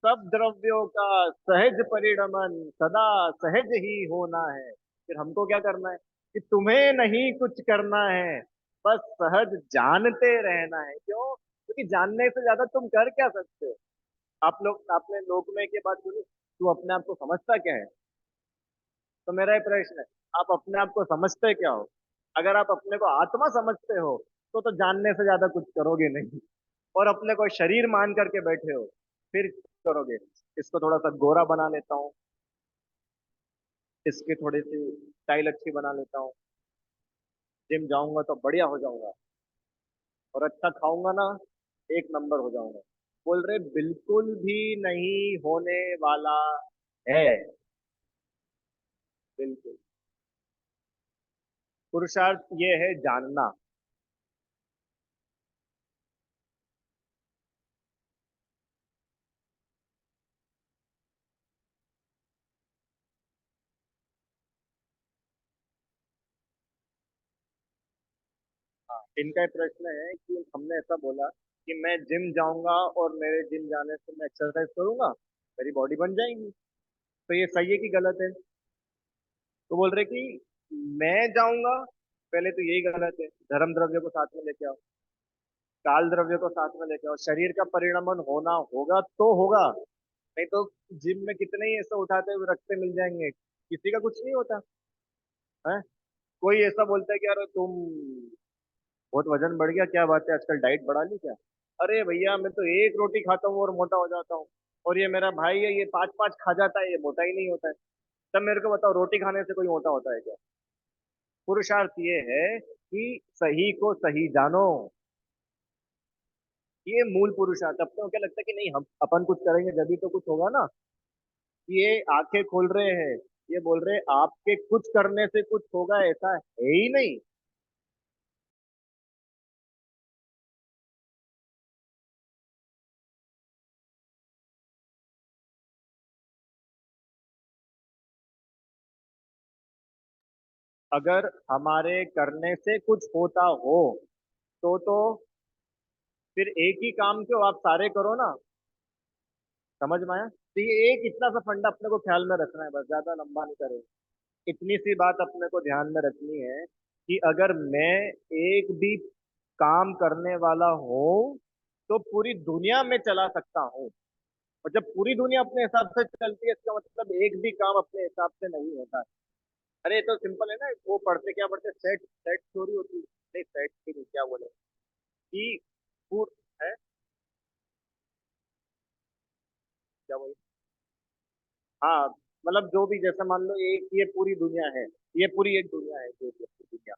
सब द्रव्यों का सहज परिणमन सदा सहज ही होना है। फिर हमको क्या करना है? कि तुम्हें नहीं कुछ करना है, बस सहज जानते रहना है। क्यों? क्योंकि जानने से ज्यादा तुम कर क्या सकते हो? आप लोग, आपने लोक में की बात सुनी, तू अपने आप को समझता क्या है? तो मेरा ये प्रश्न है, आप अपने आप को समझते क्या हो? अगर आप अपने को आत्मा समझते हो, तो जानने से ज्यादा कुछ करोगे नहीं, और अपने को शरीर मान करके बैठे हो, फिर करोगे। इसको थोड़ा सा गोरा बना लेता हूँ, इसकी थोड़ी सी स्टाइल अच्छी बना लेता हूँ, जिम जाऊंगा तो बढ़िया हो जाऊंगा, और अच्छा खाऊंगा ना, एक नंबर हो जाऊंगा। बोल रहे बिल्कुल भी नहीं होने वाला है। बिल्कुल। पुरुषार्थ ये है जानना। हाँ, इनका ये प्रश्न है कि हमने ऐसा बोला कि मैं जिम जाऊंगा और मेरे जिम जाने से मैं एक्सरसाइज करूंगा, मेरी बॉडी बन जाएगी। तो ये सही है कि गलत है? तो बोल रहे कि मैं जाऊंगा, पहले तो यही गलत है। धर्म द्रव्य को साथ में लेके आओ, काल द्रव्य को साथ में लेके आओ, शरीर का परिणमन होना होगा तो होगा, नहीं तो जिम में कितने ही ऐसे उठाते हुए रखते मिल जाएंगे, किसी का कुछ नहीं होता है। कोई ऐसा बोलता है कि यार तुम बहुत वजन बढ़ गया, क्या बात है, आजकल डाइट बढ़ा ली क्या? अरे भैया, मैं तो एक रोटी खाता हूँ और मोटा हो जाता हूँ, और ये मेरा भाई है, ये पांच पांच खा जाता है, ये मोटा ही नहीं होता है। तब मेरे को बताओ, रोटी खाने से कोई मोटा होता है क्या? पुरुषार्थ ये है कि सही को सही जानो, ये मूल पुरुषार्थ। अपने को क्या लगता है कि नहीं, हम अपन कुछ करेंगे जब भी तो कुछ होगा ना? ये आंखें खोल रहे हैं, ये बोल रहे हैं आपके कुछ करने से कुछ होगा, ऐसा है ही नहीं। अगर हमारे करने से कुछ होता हो, तो फिर एक ही काम क्यों, आप सारे करो ना। समझ में आया? तो ये एक इतना सा फंडा अपने को ख्याल में रखना है, बस ज्यादा लंबा नहीं करें। इतनी सी बात अपने को ध्यान में रखनी है कि अगर मैं एक भी काम करने वाला हूँ, तो पूरी दुनिया में चला सकता हूँ। और जब पूरी दुनिया अपने हिसाब से चलती है, इसका मतलब एक भी काम अपने हिसाब से नहीं होता है। अरे ये तो सिंपल है ना, वो पढ़ते क्या पढ़ते, सेट सेट थ्योरी होती है। नहीं, सेट की नहीं, क्या बोले कि पूर है, क्या बोले, हाँ, मतलब जो भी, जैसे मान लो एक ये पूरी दुनिया है, ये पूरी एक दुनिया है, जो भी अपनी दुनिया,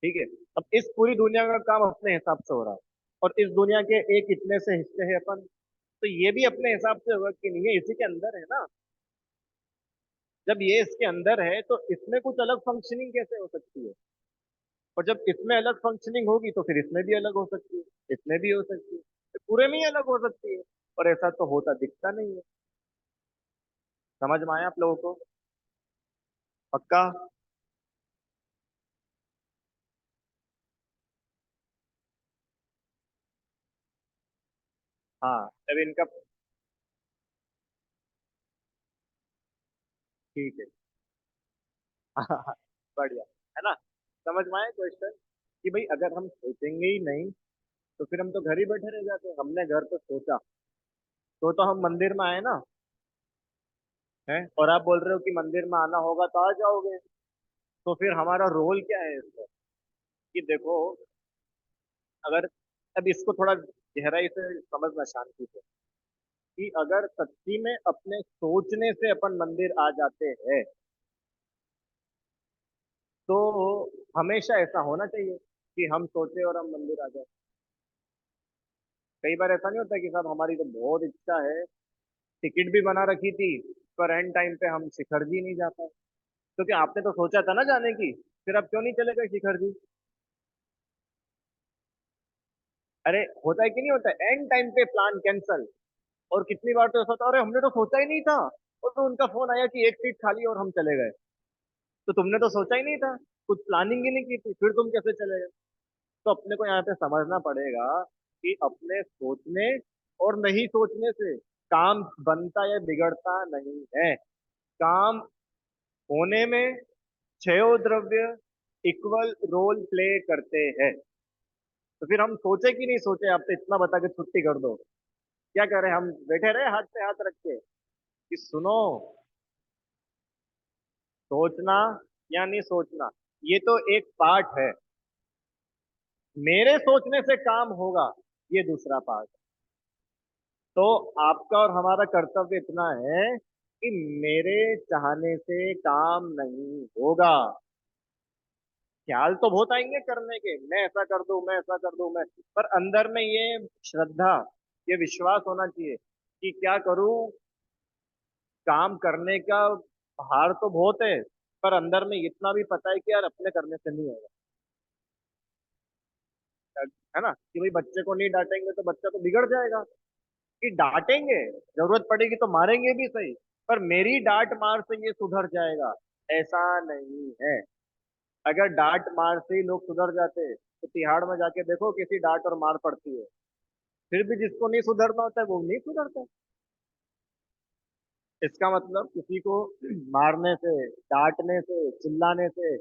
ठीक है। अब इस पूरी दुनिया का काम अपने हिसाब से हो रहा है, और इस दुनिया के एक इतने से हिस्से हैं अपन, तो ये भी अपने हिसाब से होगा कि नहीं, ये इसी के अंदर है ना। जब ये इसके अंदर है, तो इसमें कुछ अलग फंक्शनिंग कैसे हो सकती है? और जब इसमें अलग फंक्शनिंग होगी, तो फिर इसमें भी अलग हो सकती है, इसमें भी हो सकती है। पूरे में ही अलग हो सकती है, और ऐसा तो होता दिखता नहीं है। समझ में आया आप लोगों को? पक्का? हाँ, अब इनका ठीक है। बढ़िया, है ना? समझ में आया क्वेश्चन? कि भाई अगर हम सोचेंगे ही नहीं तो फिर हम तो घर ही बैठे रह जाते हैं। हमने घर पे सोचा तो हम मंदिर में आए ना, है? और आप बोल रहे हो कि मंदिर में आना होगा तो आ जाओगे। तो फिर हमारा रोल क्या है इसमें? कि देखो, अगर अब इसको थोड़ा गहराई से समझना, शांति से, कि अगर सच्ची में अपने सोचने से अपन मंदिर आ जाते हैं तो हमेशा ऐसा होना चाहिए कि हम सोचे और हम मंदिर आ जाए। कई बार ऐसा नहीं होता कि साहब हमारी तो बहुत इच्छा है, टिकट भी बना रखी थी, पर एंड टाइम पे हम शिखर जी नहीं जा पाए। क्योंकि आपने तो सोचा था ना जाने की, फिर आप क्यों नहीं चले गए शिखर जी? अरे होता है कि नहीं होता है, एंड टाइम पे प्लान कैंसल। और कितनी बार तो ऐसा होता है, अरे हमने तो सोचा ही नहीं था, और तो उनका फोन आया कि एक सीट खाली और हम चले गए। तो तुमने तो सोचा ही नहीं था, कुछ प्लानिंग ही नहीं की थी, फिर तुम कैसे चले गए? तो अपने को यहाँ पे समझना पड़ेगा कि अपने सोचने और नहीं सोचने से काम बनता या बिगड़ता नहीं है। काम होने में छयो द्रव्य इक्वल रोल प्ले करते हैं। तो फिर हम सोचे कि नहीं सोचे, आप तो इतना बता के छुट्टी कर दो, क्या करें? हम बैठे रहे हाथ पे हाथ रख के कि सुनो, सोचना या नहीं सोचना ये तो एक पार्ट है, मेरे सोचने से काम होगा ये दूसरा पार्ट। तो आपका और हमारा कर्तव्य इतना है कि मेरे चाहने से काम नहीं होगा। ख्याल तो बहुत आएंगे करने के, मैं ऐसा कर दूं, मैं ऐसा कर दूं, मैं, पर अंदर में ये श्रद्धा, ये विश्वास होना चाहिए कि क्या करूं, काम करने का भार तो बहुत है, पर अंदर में इतना भी पता है कि यार अपने करने से नहीं होगा। है ना? कि भाई बच्चे को नहीं डांटेंगे तो बच्चा तो बिगड़ जाएगा। कि डांटेंगे, जरूरत पड़ेगी तो मारेंगे भी सही, पर मेरी डांट मार से ये सुधर जाएगा, ऐसा नहीं है। अगर डांट मार से ही लोग सुधर जाते तो तिहाड़ में जाके देखो किसी डांट और मार पड़ती है, फिर भी जिसको नहीं सुधरना होता है वो नहीं सुधरता। इसका मतलब किसी को मारने से, डांटने से, चिल्लाने से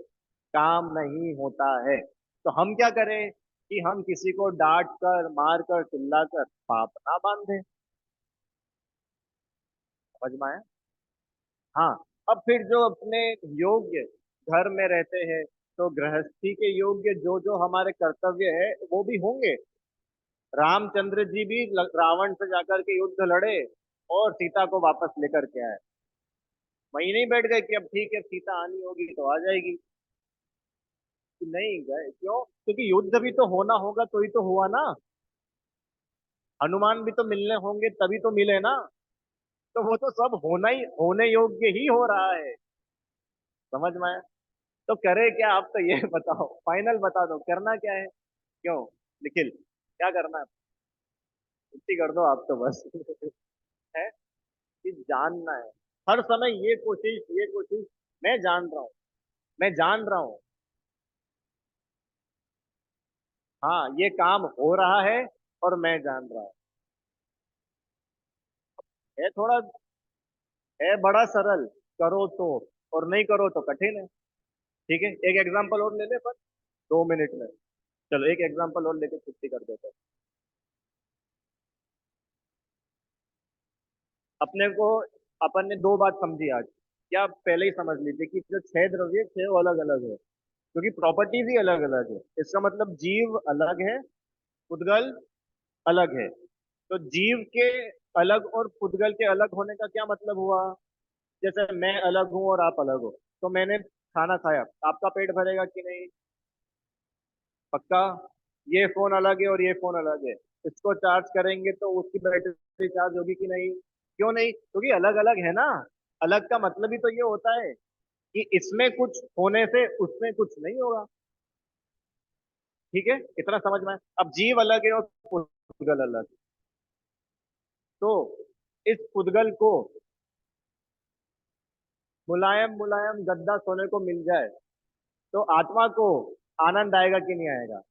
काम नहीं होता है। तो हम क्या करें कि हम किसी को डांट कर, मार कर, चिल्ला कर पाप ना बांधे। समझ में आया? हाँ। अब फिर जो अपने योग्य घर में रहते हैं, तो गृहस्थी के योग्य जो जो हमारे कर्तव्य है वो भी होंगे। रामचंद्र जी भी रावण से जाकर के युद्ध लड़े और सीता को वापस लेकर के आए। वहीं नहीं बैठ गए कि अब ठीक है सीता आनी होगी तो आ जाएगी। कि नहीं गए, क्यों? क्योंकि युद्ध भी तो होना होगा तो ही तो हुआ ना। हनुमान भी तो मिलने होंगे तभी तो मिले ना। तो वो तो सब होना ही, होने योग्य ही हो रहा है। समझ में आया? तो करे क्या? आप तो ये बताओ, फाइनल बता दो करना क्या है। क्यों निखिल, क्या करना है? छुट्टी कर दो आप तो बस। है कि जानना है हर समय, ये कोशिश, ये कोशिश। मैं जान रहा हूँ, मैं जान रहा हूँ। हाँ, ये काम हो रहा है और मैं जान रहा हूँ। है थोड़ा, है बड़ा सरल, करो तो, और नहीं करो तो कठिन है। ठीक है, एक एग्जांपल और ले ले पर, 2 मिनट में। चलो एक एग्जांपल और लेके छुट्टी कर देते हैं। अपने को, अपन ने दो बात समझी आज, क्या पहले ही समझ लीजिए कि जो छह द्रव्य, छह वो अलग अलग है, क्योंकि प्रॉपर्टीज ही अलग अलग है। इसका मतलब जीव अलग है, पुद्गल अलग है। तो जीव के अलग और पुद्गल के अलग होने का क्या मतलब हुआ? जैसे मैं अलग हूं और आप अलग हो, तो मैंने खाना खाया, आपका पेट भरेगा कि नहीं? पक्का? ये फोन अलग है और ये फोन अलग है, इसको चार्ज करेंगे तो उसकी बैटरी चार्ज होगी कि नहीं? क्यों नहीं? क्योंकि अलग अलग है ना। अलग का मतलब ही तो ये होता है कि इसमें कुछ होने से उसमें कुछ नहीं होगा। ठीक है, इतना समझ में आया? अब जीव अलग है और पुद्गल अलग है। तो इस पुद्गल को मुलायम मुलायम गद्दा सोने को मिल जाए तो आत्मा को आनंद आएगा कि नहीं आएगा?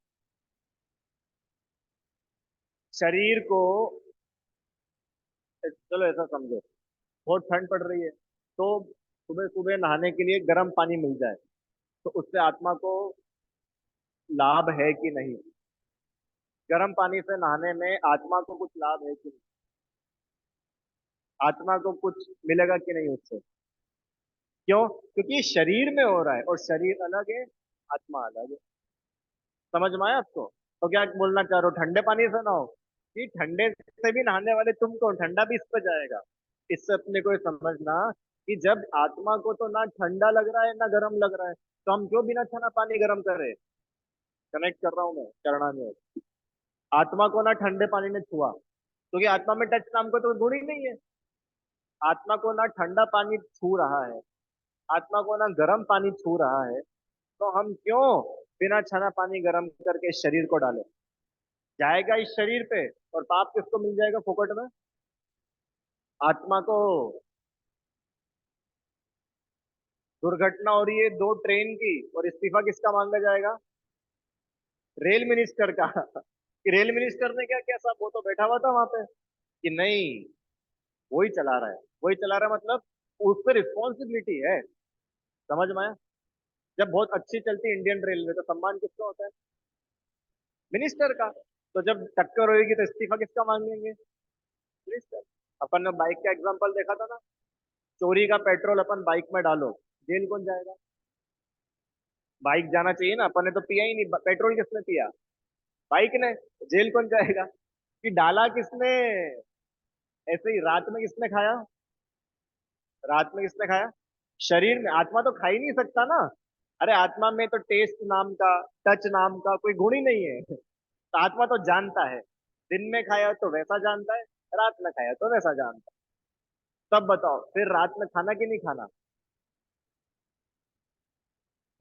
शरीर को, चलो ऐसा समझो, बहुत ठंड पड़ रही है, तो सुबह सुबह नहाने के लिए गर्म पानी मिल जाए तो उससे आत्मा को लाभ है कि नहीं? गर्म पानी से नहाने में आत्मा को कुछ लाभ है कि नहीं? आत्मा को कुछ मिलेगा कि नहीं उससे? क्यों? क्योंकि शरीर में हो रहा है और शरीर अलग है, आत्मा अलग है। समझ में आया आपको? तो क्या बोलना चाह रहे हो, ठंडे पानी से ना हो? कि ठंडे से भी नहाने वाले तुम कौन, ठंडा भी इस पे जाएगा। इससे अपने को ये समझना कि जब आत्मा को तो ना ठंडा लग रहा है ना गर्म लग रहा है, तो हम क्यों बिना छना पानी गर्म कर रहे हैं? कनेक्ट कर रहा हूं मैं, करना नहीं है। आत्मा को ना ठंडे पानी ने छुआ क्योंकि आत्मा में टच नाम का तो गुण ही नहीं है। आत्मा को ना ठंडा पानी छू रहा है, आत्मा को ना गर्म पानी छू रहा है, तो हम क्यों बिना छना पानी गर्म करके इस शरीर को डालें? जाएगा इस शरीर पे और पाप किसको मिल जाएगा फोकट में? आत्मा को। दुर्घटना हो रही है दो ट्रेन की और इस्तीफा किसका मांगा जाएगा? रेल मिनिस्टर का। कि रेल मिनिस्टर ने क्या किया, साहब वो तो बैठा हुआ था वहां पे, कि नहीं वही चला रहा है, वही चला रहा है, मतलब उस पर रिस्पॉन्सिबिलिटी है। समझ में आया? जब बहुत अच्छी चलती इंडियन रेलवे तो सम्मान किसका होता है? मिनिस्टर का। तो जब टक्कर होगी तो इस्तीफा किसका मांगेंगे? मिनिस्टर। अपन ने बाइक का एग्जांपल देखा था ना, चोरी का पेट्रोल अपन बाइक में डालो, जेल कौन जाएगा? बाइक जाना चाहिए ना, अपन ने तो पिया ही नहीं, पेट्रोल किसने पिया? बाइक ने। जेल कौन जाएगा? कि डाला किसने? ऐसे ही रात में किसने खाया? रात में किसने खाया? शरीर में। आत्मा तो खा ही नहीं सकता ना। अरे आत्मा में तो टेस्ट नाम का, टच नाम का कोई गुण ही नहीं है। तो आत्मा तो जानता है, दिन में खाया तो वैसा जानता है, रात में खाया तो वैसा जानता है। तब बताओ फिर रात में खाना कि नहीं खाना?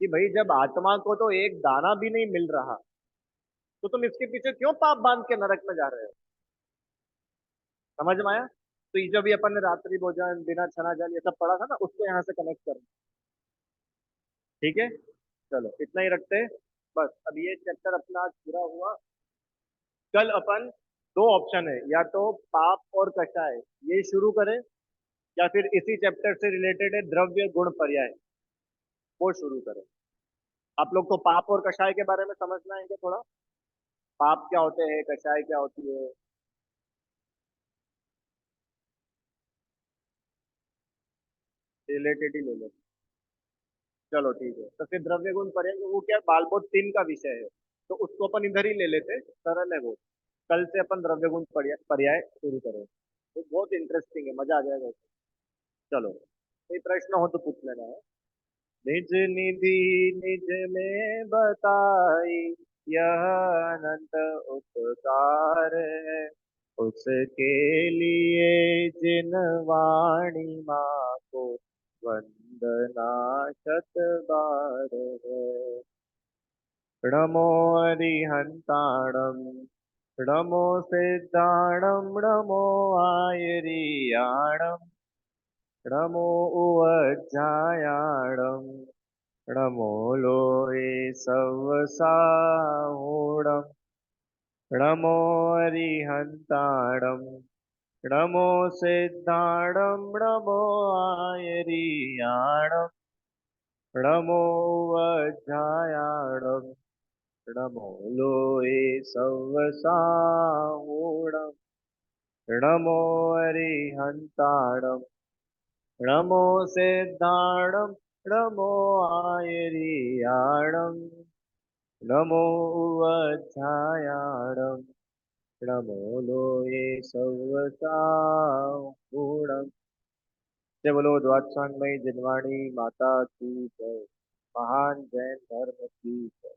कि भाई जब आत्मा को तो एक दाना भी नहीं मिल रहा, तो तुम इसके पीछे क्यों पाप बांध के नरक में जा रहे हो? समझ में आया? तो ये जो भी अपन ने रात्रि भोजन, बिना छना जल ये सब पढ़ा था ना, उसको यहाँ से कनेक्ट करना। ठीक है, चलो इतना ही रखते हैं। बस अब ये चैप्टर अपना आज पूरा हुआ। कल अपन, दो ऑप्शन है, या तो पाप और कषाय ये शुरू करें, या फिर इसी चैप्टर से रिलेटेड है द्रव्य गुण पर्याय, वो शुरू करें। आप लोग को पाप और कषाय के बारे में समझना है क्या थोड़ा? पाप क्या होते हैं, कषाय क्या होती है? रिलेटेड ही ले लो। चलो ठीक है, तो फिर द्रव्य गुण पर्याय वो क्या, बालबोध 3 का विषय है, तो उसको अपन इधर ही ले लेते, सरल है वो। कल से अपन द्रव्य गुण पर्याय पर्याय शुरू करें, तो बहुत इंटरेस्टिंग है, मजा आ जाएगा। चलो कोई प्रश्न हो तो पूछ लेना है। निज निधि निज में बताई, यह अनंत उपकार है, उसके लिए जिन वाणी माँ को वंदना शत बार है। नमो अरिहंताणम, नमो सिद्धाणम, नमो आयरियाणम, नमो उवज्जायाणम, नमो लोये सवसाहूणम्, नमो अरिहन्ताणम्, नमो सिद्धाणम्, नमो आयरियाणम्, नमो वज्जायाणम्, नमो लोये सवसाहूणम्, नमो अरिहन्ताणम्, नमो सिद्धाणम्, नमो आयरियाणम्, नमो वज्जायाणम्, नमो लोये सवसाहूणम्। जय बोलो द्वादशांगमयी जिनवाणी माता की जय। महान जैन धर्म की जय।